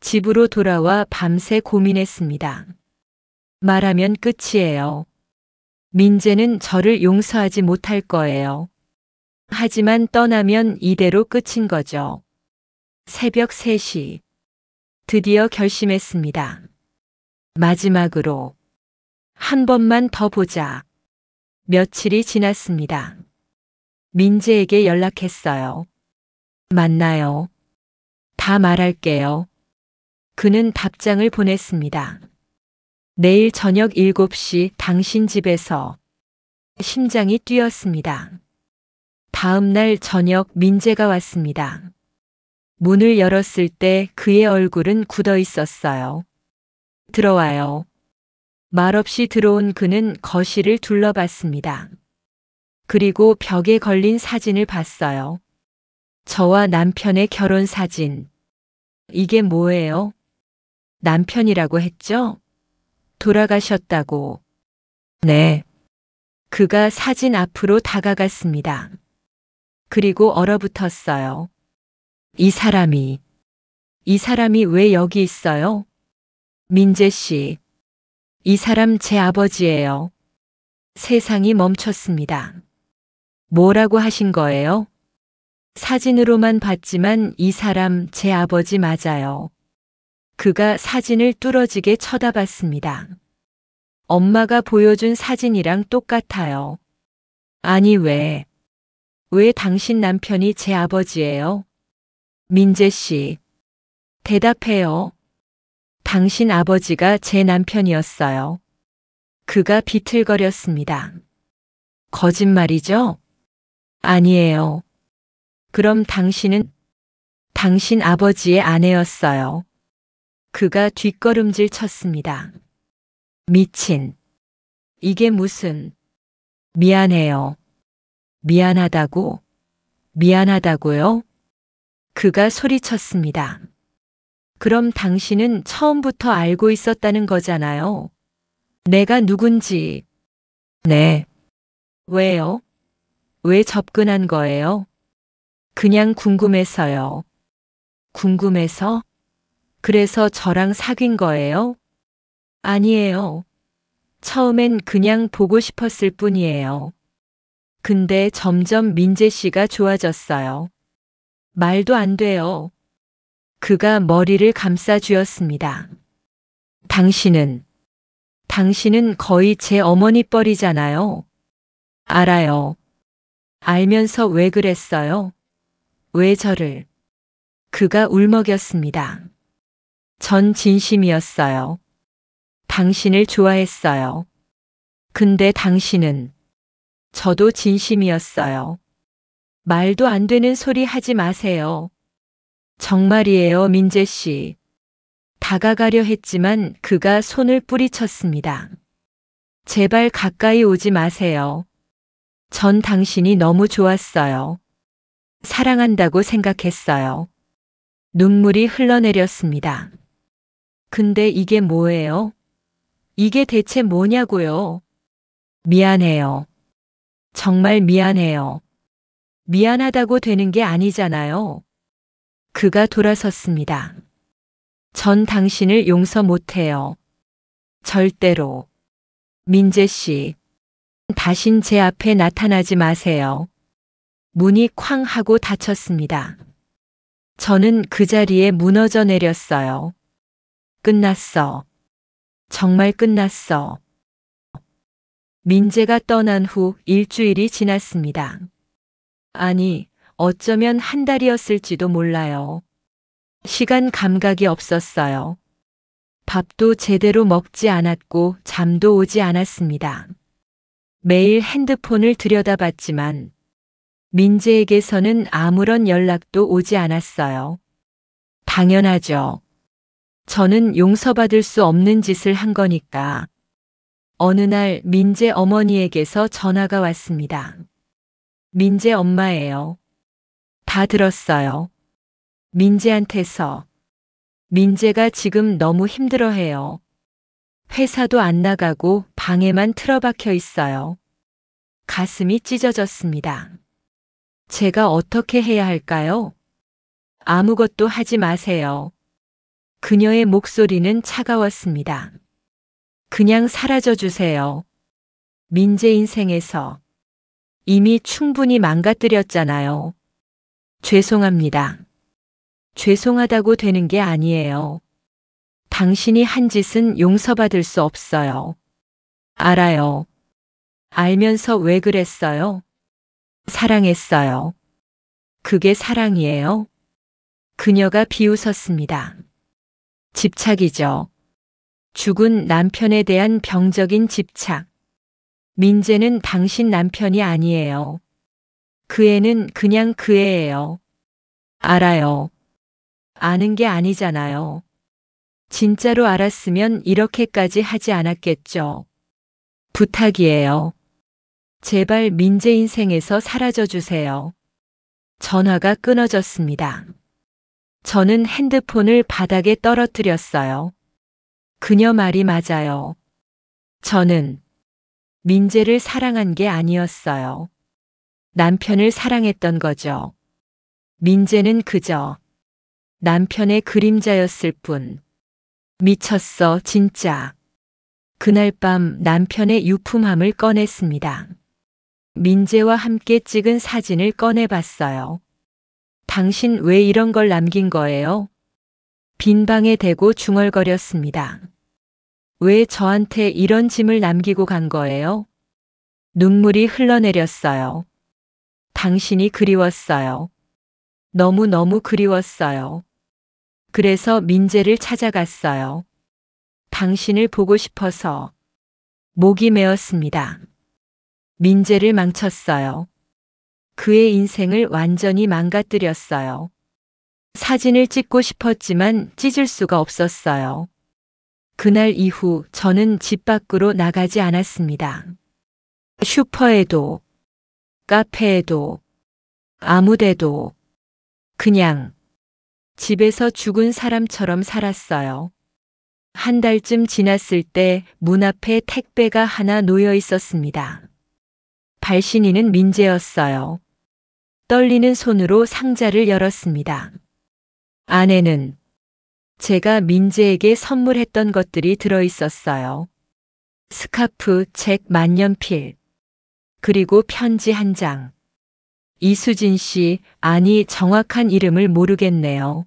집으로 돌아와 밤새 고민했습니다. 말하면 끝이에요. 민재는 저를 용서하지 못할 거예요. 하지만 떠나면 이대로 끝인 거죠. 새벽 3시. 드디어 결심했습니다. 마지막으로 한 번만 더 보자. 며칠이 지났습니다. 민재에게 연락했어요. 만나요. 다 말할게요. 그는 답장을 보냈습니다. 내일 저녁 7시 당신 집에서. 심장이 뛰었습니다. 다음 날 저녁 민재가 왔습니다. 문을 열었을 때 그의 얼굴은 굳어 있었어요. 들어와요. 말없이 들어온 그는 거실을 둘러봤습니다. 그리고 벽에 걸린 사진을 봤어요. 저와 남편의 결혼 사진. 이게 뭐예요? 남편이라고 했죠? 돌아가셨다고. 네. 그가 사진 앞으로 다가갔습니다. 그리고 얼어붙었어요. 이 사람이 왜 여기 있어요? 민재 씨, 이 사람 제 아버지예요. 세상이 멈췄습니다. 뭐라고 하신 거예요? 사진으로만 봤지만 이 사람 제 아버지 맞아요. 그가 사진을 뚫어지게 쳐다봤습니다. 엄마가 보여준 사진이랑 똑같아요. 아니 왜 당신 남편이 제 아버지예요? 민재 씨, 대답해요. 당신 아버지가 제 남편이었어요. 그가 비틀거렸습니다. 거짓말이죠? 아니에요. 그럼 당신은 당신 아버지의 아내였어요. 그가 뒷걸음질 쳤습니다. 미친. 이게 무슨. 미안해요. 미안하다고? 미안하다고요? 그가 소리쳤습니다. 그럼 당신은 처음부터 알고 있었다는 거잖아요. 내가 누군지. 네. 왜요? 왜 접근한 거예요? 그냥 궁금해서요. 궁금해서? 그래서 저랑 사귄 거예요? 아니에요. 처음엔 그냥 보고 싶었을 뿐이에요. 근데 점점 민재 씨가 좋아졌어요. 말도 안 돼요. 그가 머리를 감싸 쥐었습니다. 당신은 거의 제 어머니 뻘이잖아요. 알아요. 알면서 왜 그랬어요? 왜 저를? 그가 울먹였습니다. 전 진심이었어요. 당신을 좋아했어요. 근데 당신은 저도 진심이었어요. 말도 안 되는 소리 하지 마세요. 정말이에요, 민재 씨. 다가가려 했지만 그가 손을 뿌리쳤습니다. 제발 가까이 오지 마세요. 전 당신이 너무 좋았어요. 사랑한다고 생각했어요. 눈물이 흘러내렸습니다. 근데 이게 뭐예요? 이게 대체 뭐냐고요? 미안해요. 정말 미안해요. 미안하다고 되는 게 아니잖아요. 그가 돌아섰습니다. 전 당신을 용서 못해요. 절대로. 민재 씨, 다신 제 앞에 나타나지 마세요. 문이 쾅 하고 닫혔습니다. 저는 그 자리에 무너져 내렸어요. 끝났어. 정말 끝났어. 민재가 떠난 후 일주일이 지났습니다. 아니, 어쩌면 한 달이었을지도 몰라요. 시간 감각이 없었어요. 밥도 제대로 먹지 않았고 잠도 오지 않았습니다. 매일 핸드폰을 들여다봤지만 민재에게서는 아무런 연락도 오지 않았어요. 당연하죠. 저는 용서받을 수 없는 짓을 한 거니까. 어느 날 민재 어머니에게서 전화가 왔습니다. 민재 엄마예요. 다 들었어요. 민재한테서. 민재가 지금 너무 힘들어해요. 회사도 안 나가고 방에만 틀어박혀 있어요. 가슴이 찢어졌습니다. 제가 어떻게 해야 할까요? 아무것도 하지 마세요. 그녀의 목소리는 차가웠습니다. 그냥 사라져 주세요. 민재 인생에서 이미 충분히 망가뜨렸잖아요. 죄송합니다. 죄송하다고 되는 게 아니에요. 당신이 한 짓은 용서받을 수 없어요. 알아요. 알면서 왜 그랬어요? 사랑했어요. 그게 사랑이에요? 그녀가 비웃었습니다. 집착이죠. 죽은 남편에 대한 병적인 집착. 민재는 당신 남편이 아니에요. 그 애는 그냥 그 애예요. 알아요. 아는 게 아니잖아요. 진짜로 알았으면 이렇게까지 하지 않았겠죠. 부탁이에요. 제발 민재 인생에서 사라져 주세요. 전화가 끊어졌습니다. 저는 핸드폰을 바닥에 떨어뜨렸어요. 그녀 말이 맞아요. 저는 민재를 사랑한 게 아니었어요. 남편을 사랑했던 거죠. 민재는 그저 남편의 그림자였을 뿐. 미쳤어, 진짜. 그날 밤 남편의 유품함을 꺼냈습니다. 민재와 함께 찍은 사진을 꺼내봤어요. 당신 왜 이런 걸 남긴 거예요? 빈 방에 대고 중얼거렸습니다. 왜 저한테 이런 짐을 남기고 간 거예요? 눈물이 흘러내렸어요. 당신이 그리웠어요. 너무너무 그리웠어요. 그래서 민재를 찾아갔어요. 당신을 보고 싶어서. 목이 메었습니다. 민재를 망쳤어요. 그의 인생을 완전히 망가뜨렸어요. 사진을 찍고 싶었지만 찢을 수가 없었어요. 그날 이후 저는 집 밖으로 나가지 않았습니다. 슈퍼에도, 카페에도, 아무데도, 그냥 집에서 죽은 사람처럼 살았어요. 한 달쯤 지났을 때 문 앞에 택배가 하나 놓여 있었습니다. 발신인은 민재였어요. 떨리는 손으로 상자를 열었습니다. 안에는 제가 민재에게 선물했던 것들이 들어 있었어요. 스카프, 책, 만년필, 그리고 편지 한 장. 이수진 씨, 아니 정확한 이름을 모르겠네요.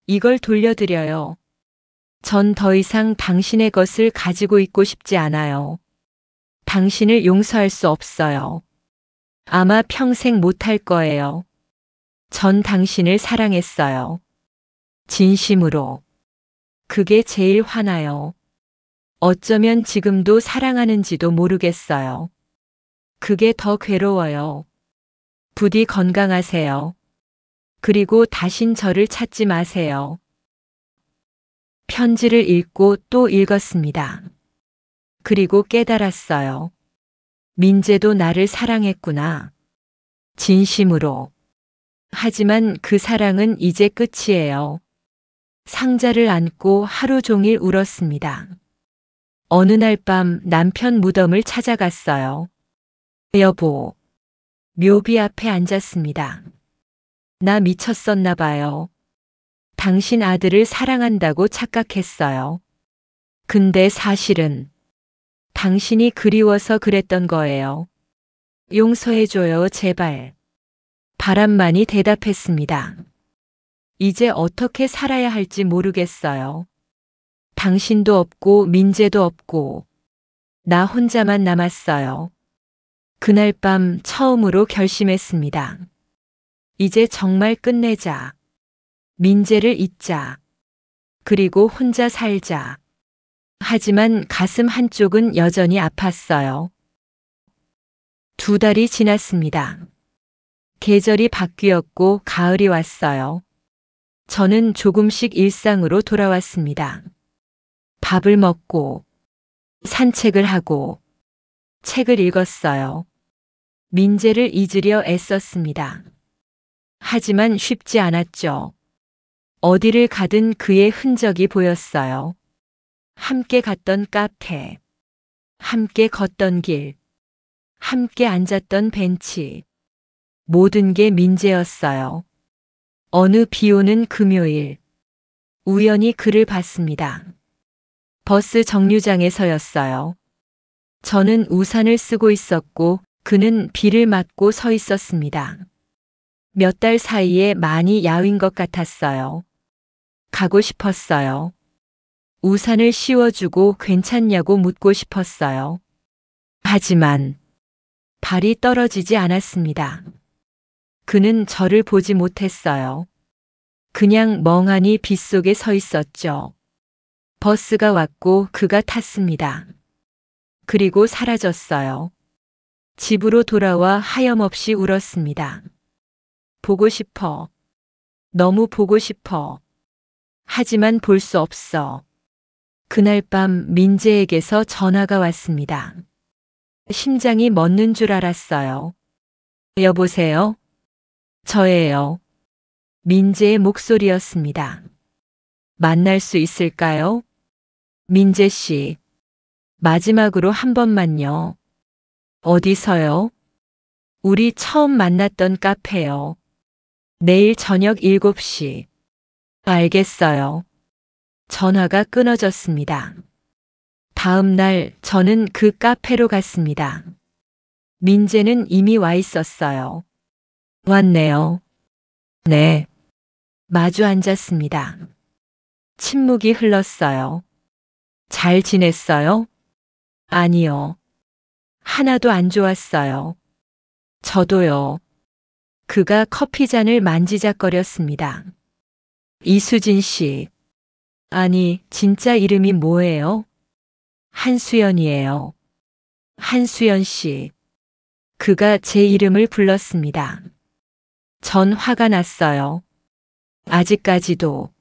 이걸 돌려드려요. 전 더 이상 당신의 것을 가지고 있고 싶지 않아요. 당신을 용서할 수 없어요. 아마 평생 못할 거예요. 전 당신을 사랑했어요. 진심으로. 그게 제일 화나요. 어쩌면 지금도 사랑하는지도 모르겠어요. 그게 더 괴로워요. 부디 건강하세요. 그리고 다신 저를 찾지 마세요. 편지를 읽고 또 읽었습니다. 그리고 깨달았어요. 민재도 나를 사랑했구나. 진심으로. 하지만 그 사랑은 이제 끝이에요. 상자를 안고 하루 종일 울었습니다. 어느 날 밤 남편 무덤을 찾아갔어요. 여보. 묘비 앞에 앉았습니다. 나 미쳤었나 봐요. 당신 아들을 사랑한다고 착각했어요. 근데 사실은 당신이 그리워서 그랬던 거예요. 용서해줘요, 제발. 바람만이 대답했습니다. 이제 어떻게 살아야 할지 모르겠어요. 당신도 없고 민재도 없고 나 혼자만 남았어요. 그날 밤 처음으로 결심했습니다. 이제 정말 끝내자. 민재를 잊자. 그리고 혼자 살자. 하지만 가슴 한쪽은 여전히 아팠어요. 2달이 지났습니다. 계절이 바뀌었고 가을이 왔어요. 저는 조금씩 일상으로 돌아왔습니다. 밥을 먹고, 산책을 하고, 책을 읽었어요. 민재를 잊으려 애썼습니다. 하지만 쉽지 않았죠. 어디를 가든 그의 흔적이 보였어요. 함께 갔던 카페, 함께 걷던 길, 함께 앉았던 벤치. 모든 게 민재였어요. 어느 비 오는 금요일, 우연히 그를 봤습니다. 버스 정류장에서였어요. 저는 우산을 쓰고 있었고 그는 비를 맞고 서 있었습니다. 몇 달 사이에 많이 야윈 것 같았어요. 가고 싶었어요. 우산을 씌워주고 괜찮냐고 묻고 싶었어요. 하지만 발이 떨어지지 않았습니다. 그는 저를 보지 못했어요. 그냥 멍하니 빗속에 서 있었죠. 버스가 왔고 그가 탔습니다. 그리고 사라졌어요. 집으로 돌아와 하염없이 울었습니다. 보고 싶어. 너무 보고 싶어. 하지만 볼 수 없어. 그날 밤 민재에게서 전화가 왔습니다. 심장이 멎는 줄 알았어요. 여보세요? 저예요. 민재의 목소리였습니다. 만날 수 있을까요? 민재 씨. 마지막으로 한 번만요. 어디서요? 우리 처음 만났던 카페요. 내일 저녁 7시. 알겠어요. 전화가 끊어졌습니다. 다음 날 저는 그 카페로 갔습니다. 민재는 이미 와 있었어요. 왔네요. 네. 마주 앉았습니다. 침묵이 흘렀어요. 잘 지냈어요? 아니요. 하나도 안 좋았어요. 저도요. 그가 커피잔을 만지작거렸습니다. 이수진 씨. 아니, 진짜 이름이 뭐예요? 한수연이에요. 한수연 씨. 그가 제 이름을 불렀습니다. 전 화가 났어요. 아직까지도.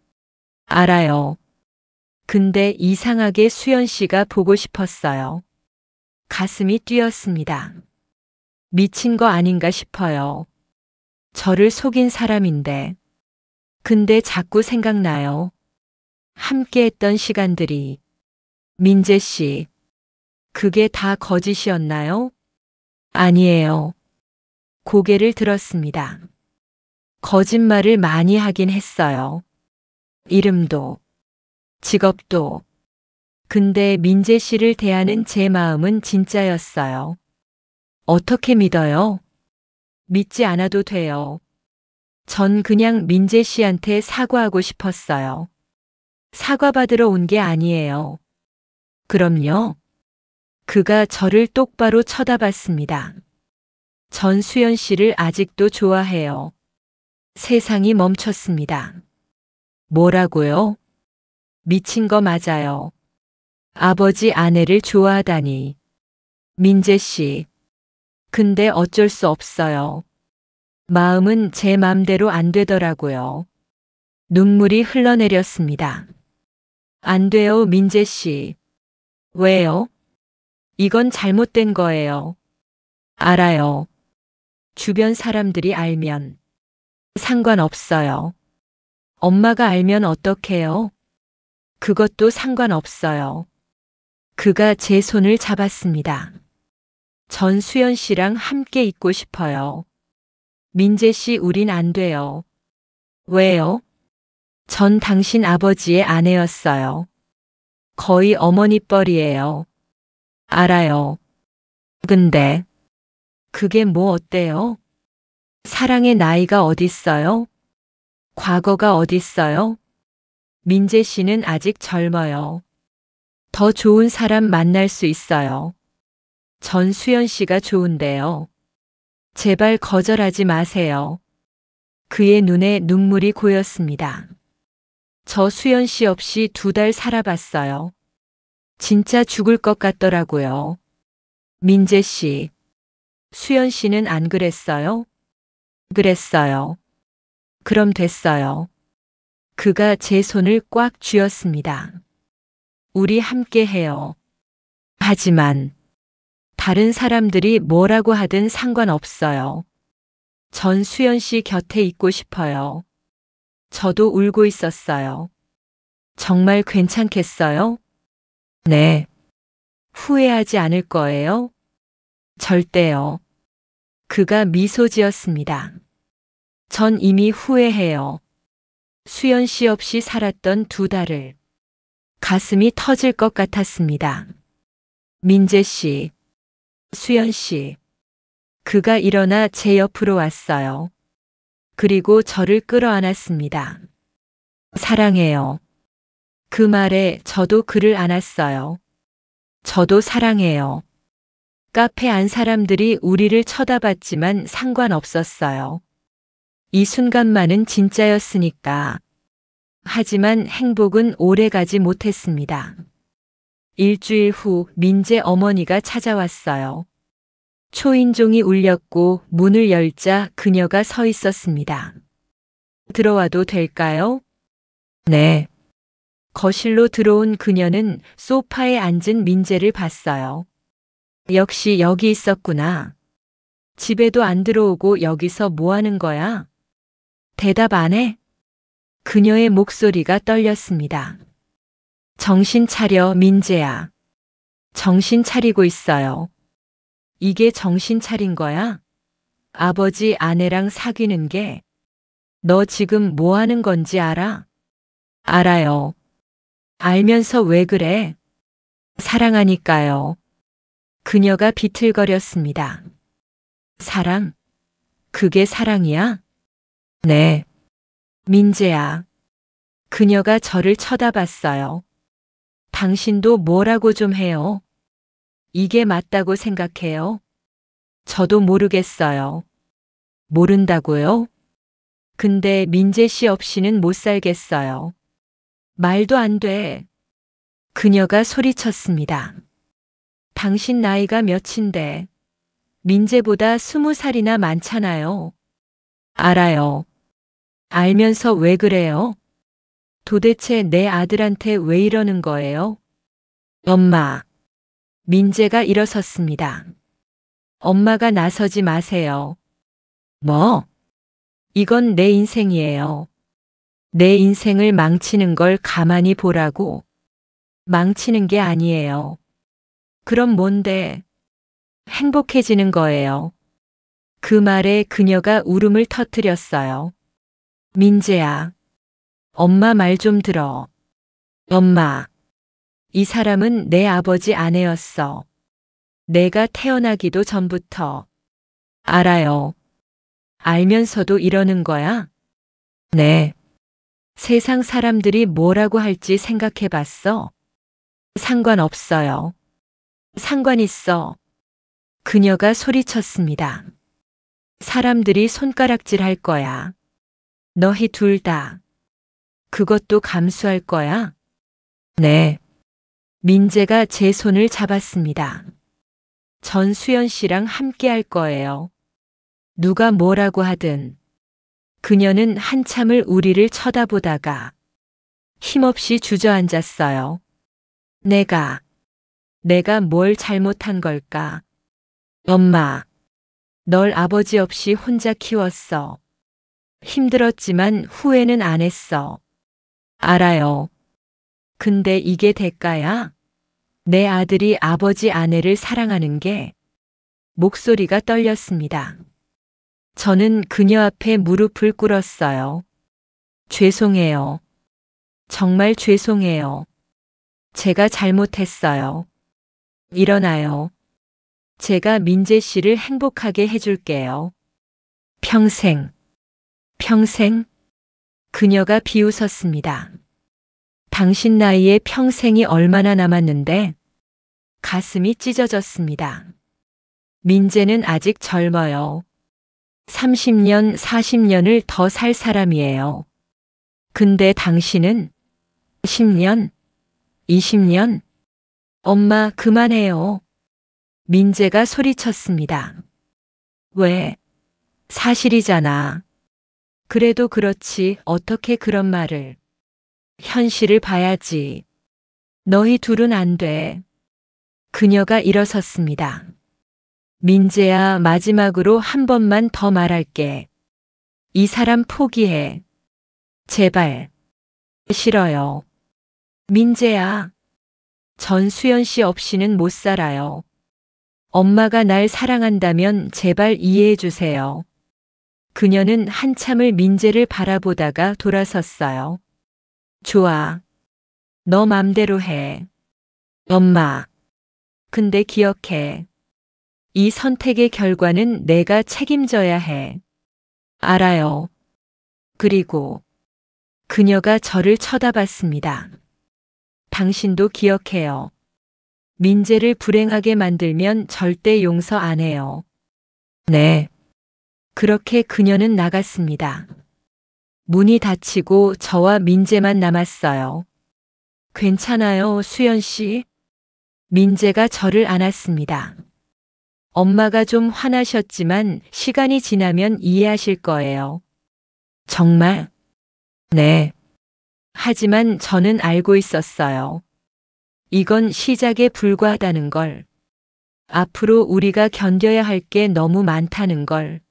알아요. 근데 이상하게 수연 씨가 보고 싶었어요. 가슴이 뛰었습니다. 미친 거 아닌가 싶어요. 저를 속인 사람인데. 근데 자꾸 생각나요. 함께 했던 시간들이. 민재 씨. 그게 다 거짓이었나요? 아니에요. 고개를 들었습니다. 거짓말을 많이 하긴 했어요. 이름도, 직업도. 근데 민재 씨를 대하는 제 마음은 진짜였어요. 어떻게 믿어요? 믿지 않아도 돼요. 전 그냥 민재 씨한테 사과하고 싶었어요. 사과받으러 온 게 아니에요. 그럼요. 그가 저를 똑바로 쳐다봤습니다. 전 수연 씨를 아직도 좋아해요. 세상이 멈췄습니다. 뭐라고요? 미친 거 맞아요. 아버지 아내를 좋아하다니. 민재 씨. 근데 어쩔 수 없어요. 마음은 제 맘대로 안 되더라고요. 눈물이 흘러내렸습니다. 안 돼요, 민재 씨. 왜요? 이건 잘못된 거예요. 알아요. 주변 사람들이 알면. 상관없어요. 엄마가 알면 어떡해요? 그것도 상관없어요. 그가 제 손을 잡았습니다. 전 수연 씨랑 함께 있고 싶어요. 민재 씨, 우린 안 돼요. 왜요? 전 당신 아버지의 아내였어요. 거의 어머니 뻘이에요. 알아요. 근데 그게 뭐 어때요? 사랑의 나이가 어딨어요? 과거가 어딨어요? 민재 씨는 아직 젊어요. 더 좋은 사람 만날 수 있어요. 전 수연 씨가 좋은데요. 제발 거절하지 마세요. 그의 눈에 눈물이 고였습니다. 저 수연 씨 없이 2달 살아봤어요. 진짜 죽을 것 같더라고요. 민재 씨, 수연 씨는 안 그랬어요? 그랬어요. 그럼 됐어요. 그가 제 손을 꽉 쥐었습니다. 우리 함께 해요. 하지만 다른 사람들이 뭐라고 하든 상관없어요. 전 수연 씨 곁에 있고 싶어요. 저도 울고 있었어요. 정말 괜찮겠어요? 네. 후회하지 않을 거예요? 절대요. 그가 미소 지었습니다. 전 이미 후회해요. 수연 씨 없이 살았던 2달을. 가슴이 터질 것 같았습니다. 민재 씨, 수연 씨. 그가 일어나 제 옆으로 왔어요. 그리고 저를 끌어안았습니다. 사랑해요. 그 말에 저도 그를 안았어요. 저도 사랑해요. 카페 안 사람들이 우리를 쳐다봤지만 상관없었어요. 이 순간만은 진짜였으니까. 하지만 행복은 오래가지 못했습니다. 일주일 후 민재 어머니가 찾아왔어요. 초인종이 울렸고 문을 열자 그녀가 서 있었습니다. 들어와도 될까요? 네. 거실로 들어온 그녀는 소파에 앉은 민재를 봤어요. 역시 여기 있었구나. 집에도 안 들어오고 여기서 뭐 하는 거야? 대답 안 해? 그녀의 목소리가 떨렸습니다. 정신 차려, 민재야. 정신 차리고 있어요. 이게 정신 차린 거야? 아버지 아내랑 사귀는 게. 너 지금 뭐 하는 건지 알아? 알아요. 알면서 왜 그래? 사랑하니까요. 그녀가 비틀거렸습니다. 사랑? 그게 사랑이야? 네. 민재야. 그녀가 저를 쳐다봤어요. 당신도 뭐라고 좀 해요. 이게 맞다고 생각해요? 저도 모르겠어요. 모른다고요? 근데 민재 씨 없이는 못 살겠어요. 말도 안 돼. 그녀가 소리쳤습니다. 당신 나이가 몇인데 민재보다 20살이나 많잖아요. 알아요. 알면서 왜 그래요? 도대체 내 아들한테 왜 이러는 거예요? 엄마. 민재가 일어섰습니다. 엄마가 나서지 마세요. 뭐? 이건 내 인생이에요. 내 인생을 망치는 걸 가만히 보라고. 망치는 게 아니에요. 그럼 뭔데? 행복해지는 거예요. 그 말에 그녀가 울음을 터뜨렸어요. 민재야, 엄마 말 좀 들어. 엄마, 이 사람은 내 아버지 아내였어. 내가 태어나기도 전부터. 알아요. 알면서도 이러는 거야? 네. 세상 사람들이 뭐라고 할지 생각해 봤어? 상관없어요. 상관 있어. 그녀가 소리쳤습니다. 사람들이 손가락질 할 거야. 너희 둘 다. 그것도 감수할 거야? 네. 민재가 제 손을 잡았습니다. 전 수연 씨랑 함께 할 거예요. 누가 뭐라고 하든. 그녀는 한참을 우리를 쳐다보다가 힘없이 주저앉았어요. 내가 뭘 잘못한 걸까? 엄마, 널 아버지 없이 혼자 키웠어. 힘들었지만 후회는 안 했어. 알아요. 근데 이게 대가야? 내 아들이 아버지 아내를 사랑하는 게. 목소리가 떨렸습니다. 저는 그녀 앞에 무릎을 꿇었어요. 죄송해요. 정말 죄송해요. 제가 잘못했어요. 일어나요. 제가 민재 씨를 행복하게 해줄게요. 평생. 평생? 그녀가 비웃었습니다. 당신 나이에 평생이 얼마나 남았는데? 가슴이 찢어졌습니다. 민재는 아직 젊어요. 30년, 40년을 더 살 사람이에요. 근데 당신은 10년, 20년? 엄마, 그만해요. 민재가 소리쳤습니다. 왜? 사실이잖아. 그래도 그렇지, 어떻게 그런 말을. 현실을 봐야지. 너희 둘은 안 돼. 그녀가 일어섰습니다. 민재야, 마지막으로 한 번만 더 말할게. 이 사람 포기해. 제발. 싫어요. 민재야. 전수연 씨 없이는 못 살아요. 엄마가 날 사랑한다면 제발 이해해 주세요. 그녀는 한참을 민재를 바라보다가 돌아섰어요. 좋아. 너 맘대로 해. 엄마. 근데 기억해. 이 선택의 결과는 내가 책임져야 해. 알아요. 그리고 그녀가 저를 쳐다봤습니다. 당신도 기억해요. 민재를 불행하게 만들면 절대 용서 안 해요. 네. 그렇게 그녀는 나갔습니다. 문이 닫히고 저와 민재만 남았어요. 괜찮아요, 수연 씨? 민재가 저를 안았습니다. 엄마가 좀 화나셨지만 시간이 지나면 이해하실 거예요. 정말? 네. 하지만 저는 알고 있었어요. 이건 시작에 불과하다는 걸. 앞으로 우리가 견뎌야 할 게 너무 많다는 걸.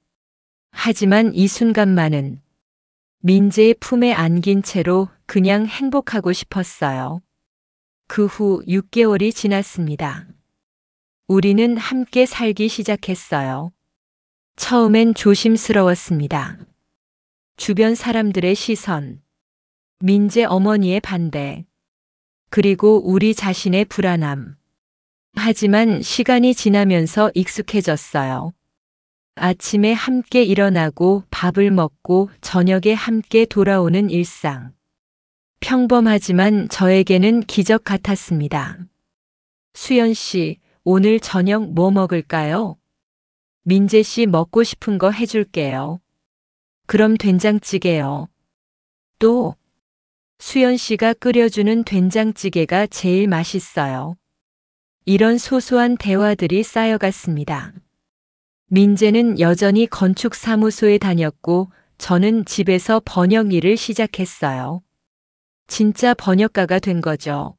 하지만 이 순간만은 민재의 품에 안긴 채로 그냥 행복하고 싶었어요. 그 후 6개월이 지났습니다. 우리는 함께 살기 시작했어요. 처음엔 조심스러웠습니다. 주변 사람들의 시선, 민재 어머니의 반대, 그리고 우리 자신의 불안함. 하지만 시간이 지나면서 익숙해졌어요. 아침에 함께 일어나고 밥을 먹고 저녁에 함께 돌아오는 일상. 평범하지만 저에게는 기적 같았습니다. 수연 씨, 오늘 저녁 뭐 먹을까요? 민재 씨 먹고 싶은 거 해줄게요. 그럼 된장찌개요. 또, 수연 씨가 끓여주는 된장찌개가 제일 맛있어요. 이런 소소한 대화들이 쌓여갔습니다. 민재는 여전히 건축사무소에 다녔고 저는 집에서 번역 일을 시작했어요. 진짜 번역가가 된 거죠.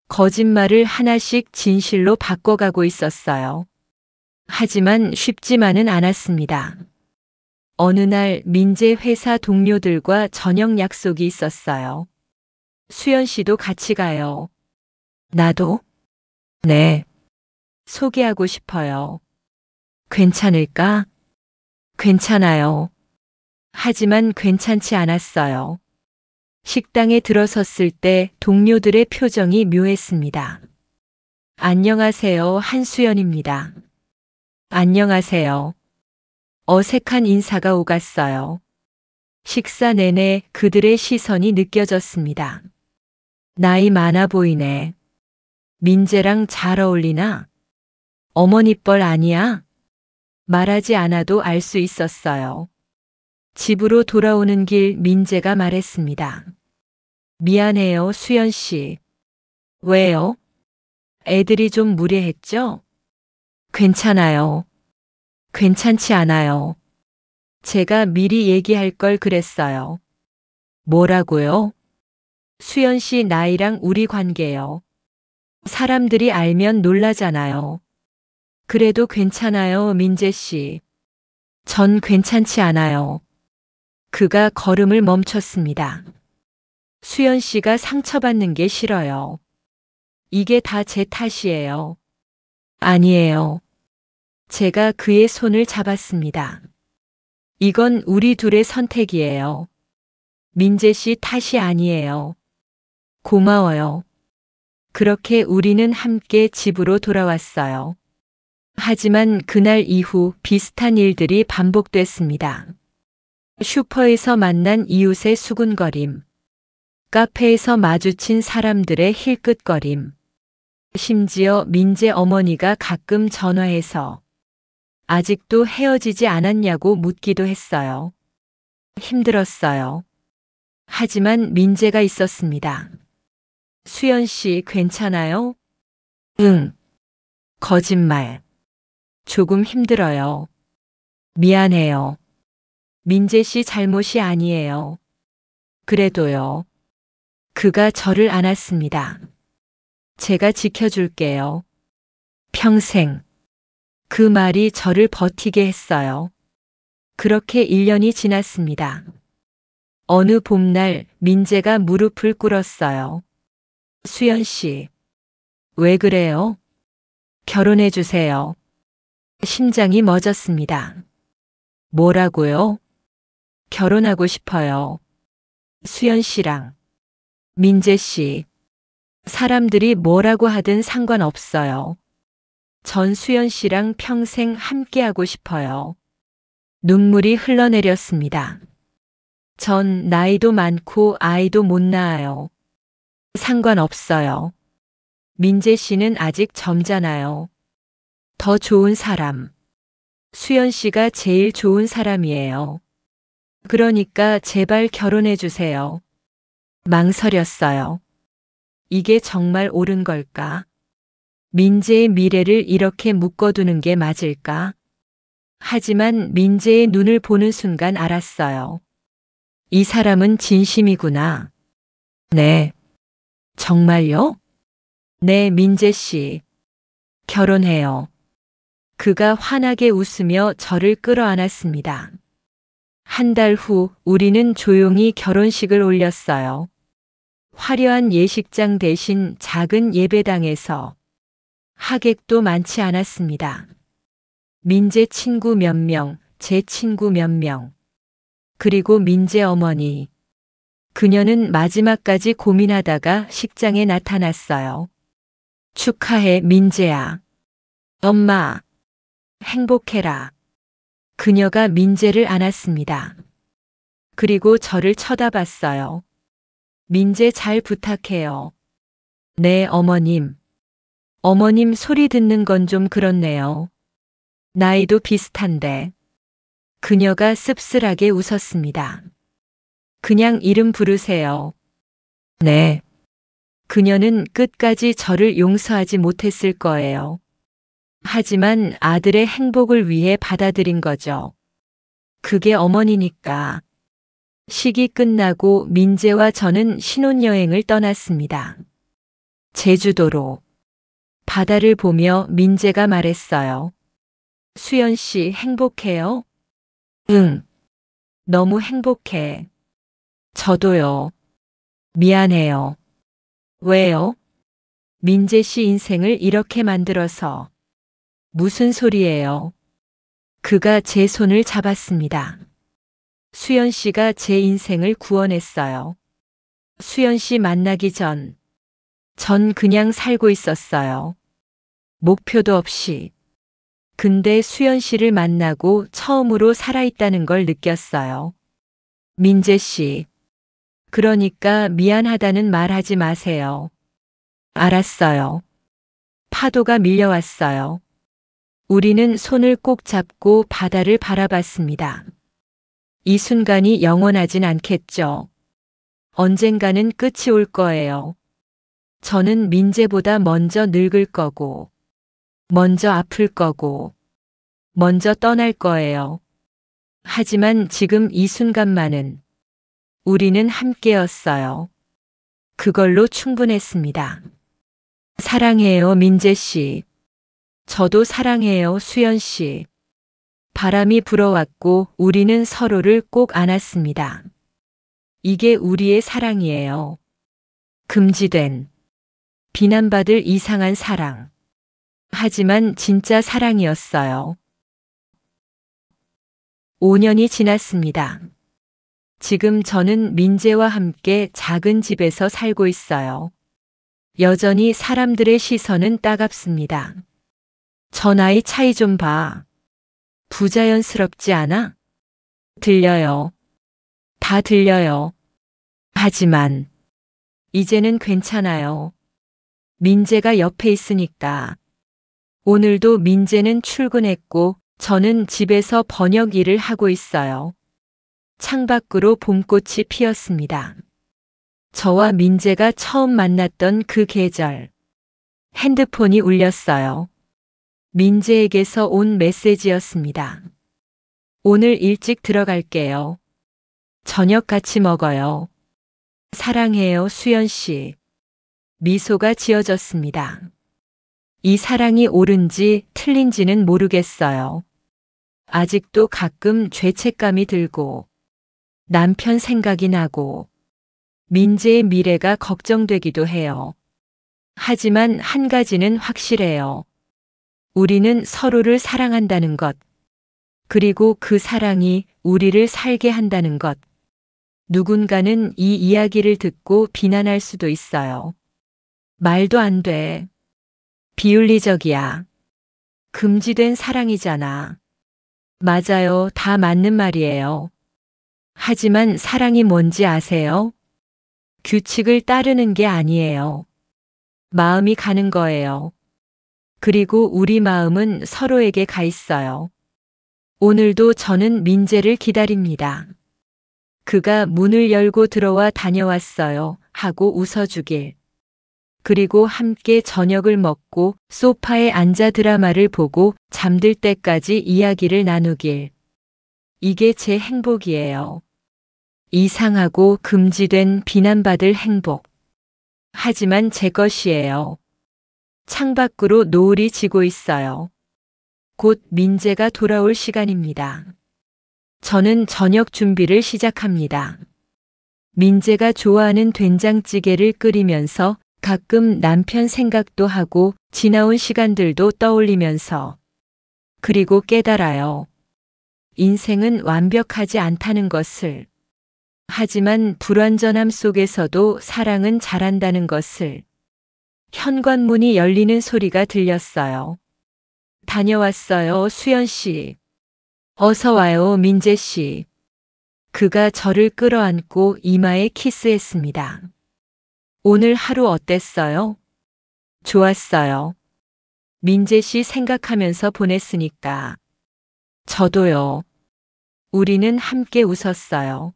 거짓말을 하나씩 진실로 바꿔가고 있었어요. 하지만 쉽지만은 않았습니다. 어느 날 민재 회사 동료들과 저녁 약속이 있었어요. 수연 씨도 같이 가요. 나도? 네. 소개하고 싶어요. 괜찮을까? 괜찮아요. 하지만 괜찮지 않았어요. 식당에 들어섰을 때 동료들의 표정이 묘했습니다. 안녕하세요, 한수연입니다. 안녕하세요. 어색한 인사가 오갔어요. 식사 내내 그들의 시선이 느껴졌습니다. 나이 많아 보이네. 민재랑 잘 어울리나? 어머니 뻘 아니야? 말하지 않아도 알 수 있었어요. 집으로 돌아오는 길 민재가 말했습니다. 미안해요, 수연 씨. 왜요? 애들이 좀 무례했죠? 괜찮아요. 괜찮지 않아요. 제가 미리 얘기할 걸 그랬어요. 뭐라고요? 수연 씨 나이랑 우리 관계요. 사람들이 알면 놀라잖아요. 그래도 괜찮아요, 민재 씨. 전 괜찮지 않아요. 그가 걸음을 멈췄습니다. 수연 씨가 상처받는 게 싫어요. 이게 다 제 탓이에요. 아니에요. 제가 그의 손을 잡았습니다. 이건 우리 둘의 선택이에요. 민재 씨 탓이 아니에요. 고마워요. 그렇게 우리는 함께 집으로 돌아왔어요. 하지만 그날 이후 비슷한 일들이 반복됐습니다. 슈퍼에서 만난 이웃의 수군거림. 카페에서 마주친 사람들의 힐끗거림. 심지어 민재 어머니가 가끔 전화해서 아직도 헤어지지 않았냐고 묻기도 했어요. 힘들었어요. 하지만 민재가 있었습니다. 수연 씨 괜찮아요? 응. 거짓말. 조금 힘들어요. 미안해요. 민재 씨 잘못이 아니에요. 그래도요. 그가 저를 안았습니다. 제가 지켜줄게요. 평생. 그 말이 저를 버티게 했어요. 그렇게 1년이 지났습니다. 어느 봄날 민재가 무릎을 꿇었어요. 수연 씨. 왜 그래요? 결혼해 주세요. 심장이 멎었습니다. 뭐라고요? 결혼하고 싶어요. 수연 씨랑. 민재 씨. 사람들이 뭐라고 하든 상관없어요. 전 수연 씨랑 평생 함께하고 싶어요. 눈물이 흘러내렸습니다. 전 나이도 많고 아이도 못 낳아요. 상관없어요. 민재 씨는 아직 젊잖아요. 더 좋은 사람. 수연 씨가 제일 좋은 사람이에요. 그러니까 제발 결혼해 주세요. 망설였어요. 이게 정말 옳은 걸까? 민재의 미래를 이렇게 묶어두는 게 맞을까? 하지만 민재의 눈을 보는 순간 알았어요. 이 사람은 진심이구나. 네. 정말요? 네, 민재 씨. 결혼해요. 그가 환하게 웃으며 저를 끌어안았습니다. 한 달 후 우리는 조용히 결혼식을 올렸어요. 화려한 예식장 대신 작은 예배당에서 하객도 많지 않았습니다. 민재 친구 몇 명, 제 친구 몇 명, 그리고 민재 어머니. 그녀는 마지막까지 고민하다가 식장에 나타났어요. 축하해, 민재야. 엄마, 행복해라. 그녀가 민재를 안았습니다. 그리고 저를 쳐다봤어요. 민재 잘 부탁해요. 네, 어머님. 어머님 소리 듣는 건 좀 그렇네요. 나이도 비슷한데. 그녀가 씁쓸하게 웃었습니다. 그냥 이름 부르세요. 네. 그녀는 끝까지 저를 용서하지 못했을 거예요. 하지만 아들의 행복을 위해 받아들인 거죠. 그게 어머니니까. 식이 끝나고 민재와 저는 신혼여행을 떠났습니다. 제주도로. 바다를 보며 민재가 말했어요. 수연 씨 행복해요? 응. 너무 행복해. 저도요. 미안해요. 왜요? 민재 씨 인생을 이렇게 만들어서. 무슨 소리예요? 그가 제 손을 잡았습니다. 수연 씨가 제 인생을 구원했어요. 수연 씨 만나기 전 그냥 살고 있었어요. 목표도 없이. 근데 수연 씨를 만나고 처음으로 살아있다는 걸 느꼈어요. 민재 씨. 그러니까 미안하다는 말 하지 마세요. 알았어요. 파도가 밀려왔어요. 우리는 손을 꼭 잡고 바다를 바라봤습니다. 이 순간이 영원하진 않겠죠. 언젠가는 끝이 올 거예요. 저는 민재보다 먼저 늙을 거고, 먼저 아플 거고, 먼저 떠날 거예요. 하지만 지금 이 순간만은 우리는 함께였어요. 그걸로 충분했습니다. 사랑해요, 민재 씨. 저도 사랑해요, 수연 씨. 바람이 불어왔고 우리는 서로를 꼭 안았습니다. 이게 우리의 사랑이에요. 금지된, 비난받을 이상한 사랑. 하지만 진짜 사랑이었어요. 5년이 지났습니다. 지금 저는 민재와 함께 작은 집에서 살고 있어요. 여전히 사람들의 시선은 따갑습니다. 저 나이 차이 좀 봐. 부자연스럽지 않아? 들려요. 다 들려요. 하지만 이제는 괜찮아요. 민재가 옆에 있으니까. 오늘도 민재는 출근했고 저는 집에서 번역 일을 하고 있어요. 창밖으로 봄꽃이 피었습니다. 저와 민재가 처음 만났던 그 계절. 핸드폰이 울렸어요. 민재에게서 온 메시지였습니다. 오늘 일찍 들어갈게요. 저녁 같이 먹어요. 사랑해요, 수연 씨. 미소가 지어졌습니다. 이 사랑이 옳은지 틀린지는 모르겠어요. 아직도 가끔 죄책감이 들고, 남편 생각이 나고, 민재의 미래가 걱정되기도 해요. 하지만 한 가지는 확실해요. 우리는 서로를 사랑한다는 것, 그리고 그 사랑이 우리를 살게 한다는 것. 누군가는 이 이야기를 듣고 비난할 수도 있어요. 말도 안 돼. 비윤리적이야. 금지된 사랑이잖아. 맞아요. 다 맞는 말이에요. 하지만 사랑이 뭔지 아세요? 규칙을 따르는 게 아니에요. 마음이 가는 거예요. 그리고 우리 마음은 서로에게 가 있어요. 오늘도 저는 민재를 기다립니다. 그가 문을 열고 들어와 다녀왔어요 하고 웃어주길. 그리고 함께 저녁을 먹고 소파에 앉아 드라마를 보고 잠들 때까지 이야기를 나누길. 이게 제 행복이에요. 이상하고 금지된 비난받을 행복. 하지만 제 것이에요. 창밖으로 노을이 지고 있어요. 곧 민재가 돌아올 시간입니다. 저는 저녁 준비를 시작합니다. 민재가 좋아하는 된장찌개를 끓이면서 가끔 남편 생각도 하고 지나온 시간들도 떠올리면서 그리고 깨달아요. 인생은 완벽하지 않다는 것을. 하지만 불완전함 속에서도 사랑은 잘한다는 것을. 현관문이 열리는 소리가 들렸어요. 다녀왔어요, 수연 씨. 어서 와요, 민재 씨. 그가 저를 끌어안고 이마에 키스했습니다. 오늘 하루 어땠어요? 좋았어요. 민재 씨 생각하면서 보냈으니까. 저도요. 우리는 함께 웃었어요.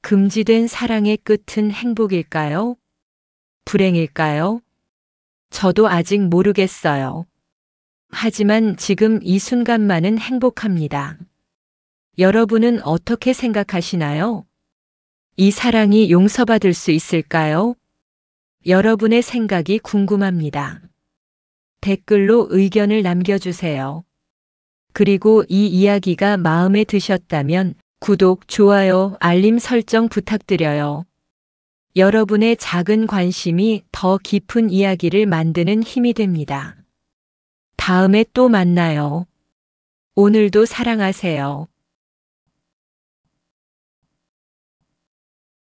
금지된 사랑의 끝은 행복일까요? 불행일까요? 저도 아직 모르겠어요. 하지만 지금 이 순간만은 행복합니다. 여러분은 어떻게 생각하시나요? 이 사랑이 용서받을 수 있을까요? 여러분의 생각이 궁금합니다. 댓글로 의견을 남겨주세요. 그리고 이 이야기가 마음에 드셨다면 구독, 좋아요, 알림 설정 부탁드려요. 여러분의 작은 관심이 더 깊은 이야기를 만드는 힘이 됩니다. 다음에 또 만나요. 오늘도 사랑하세요.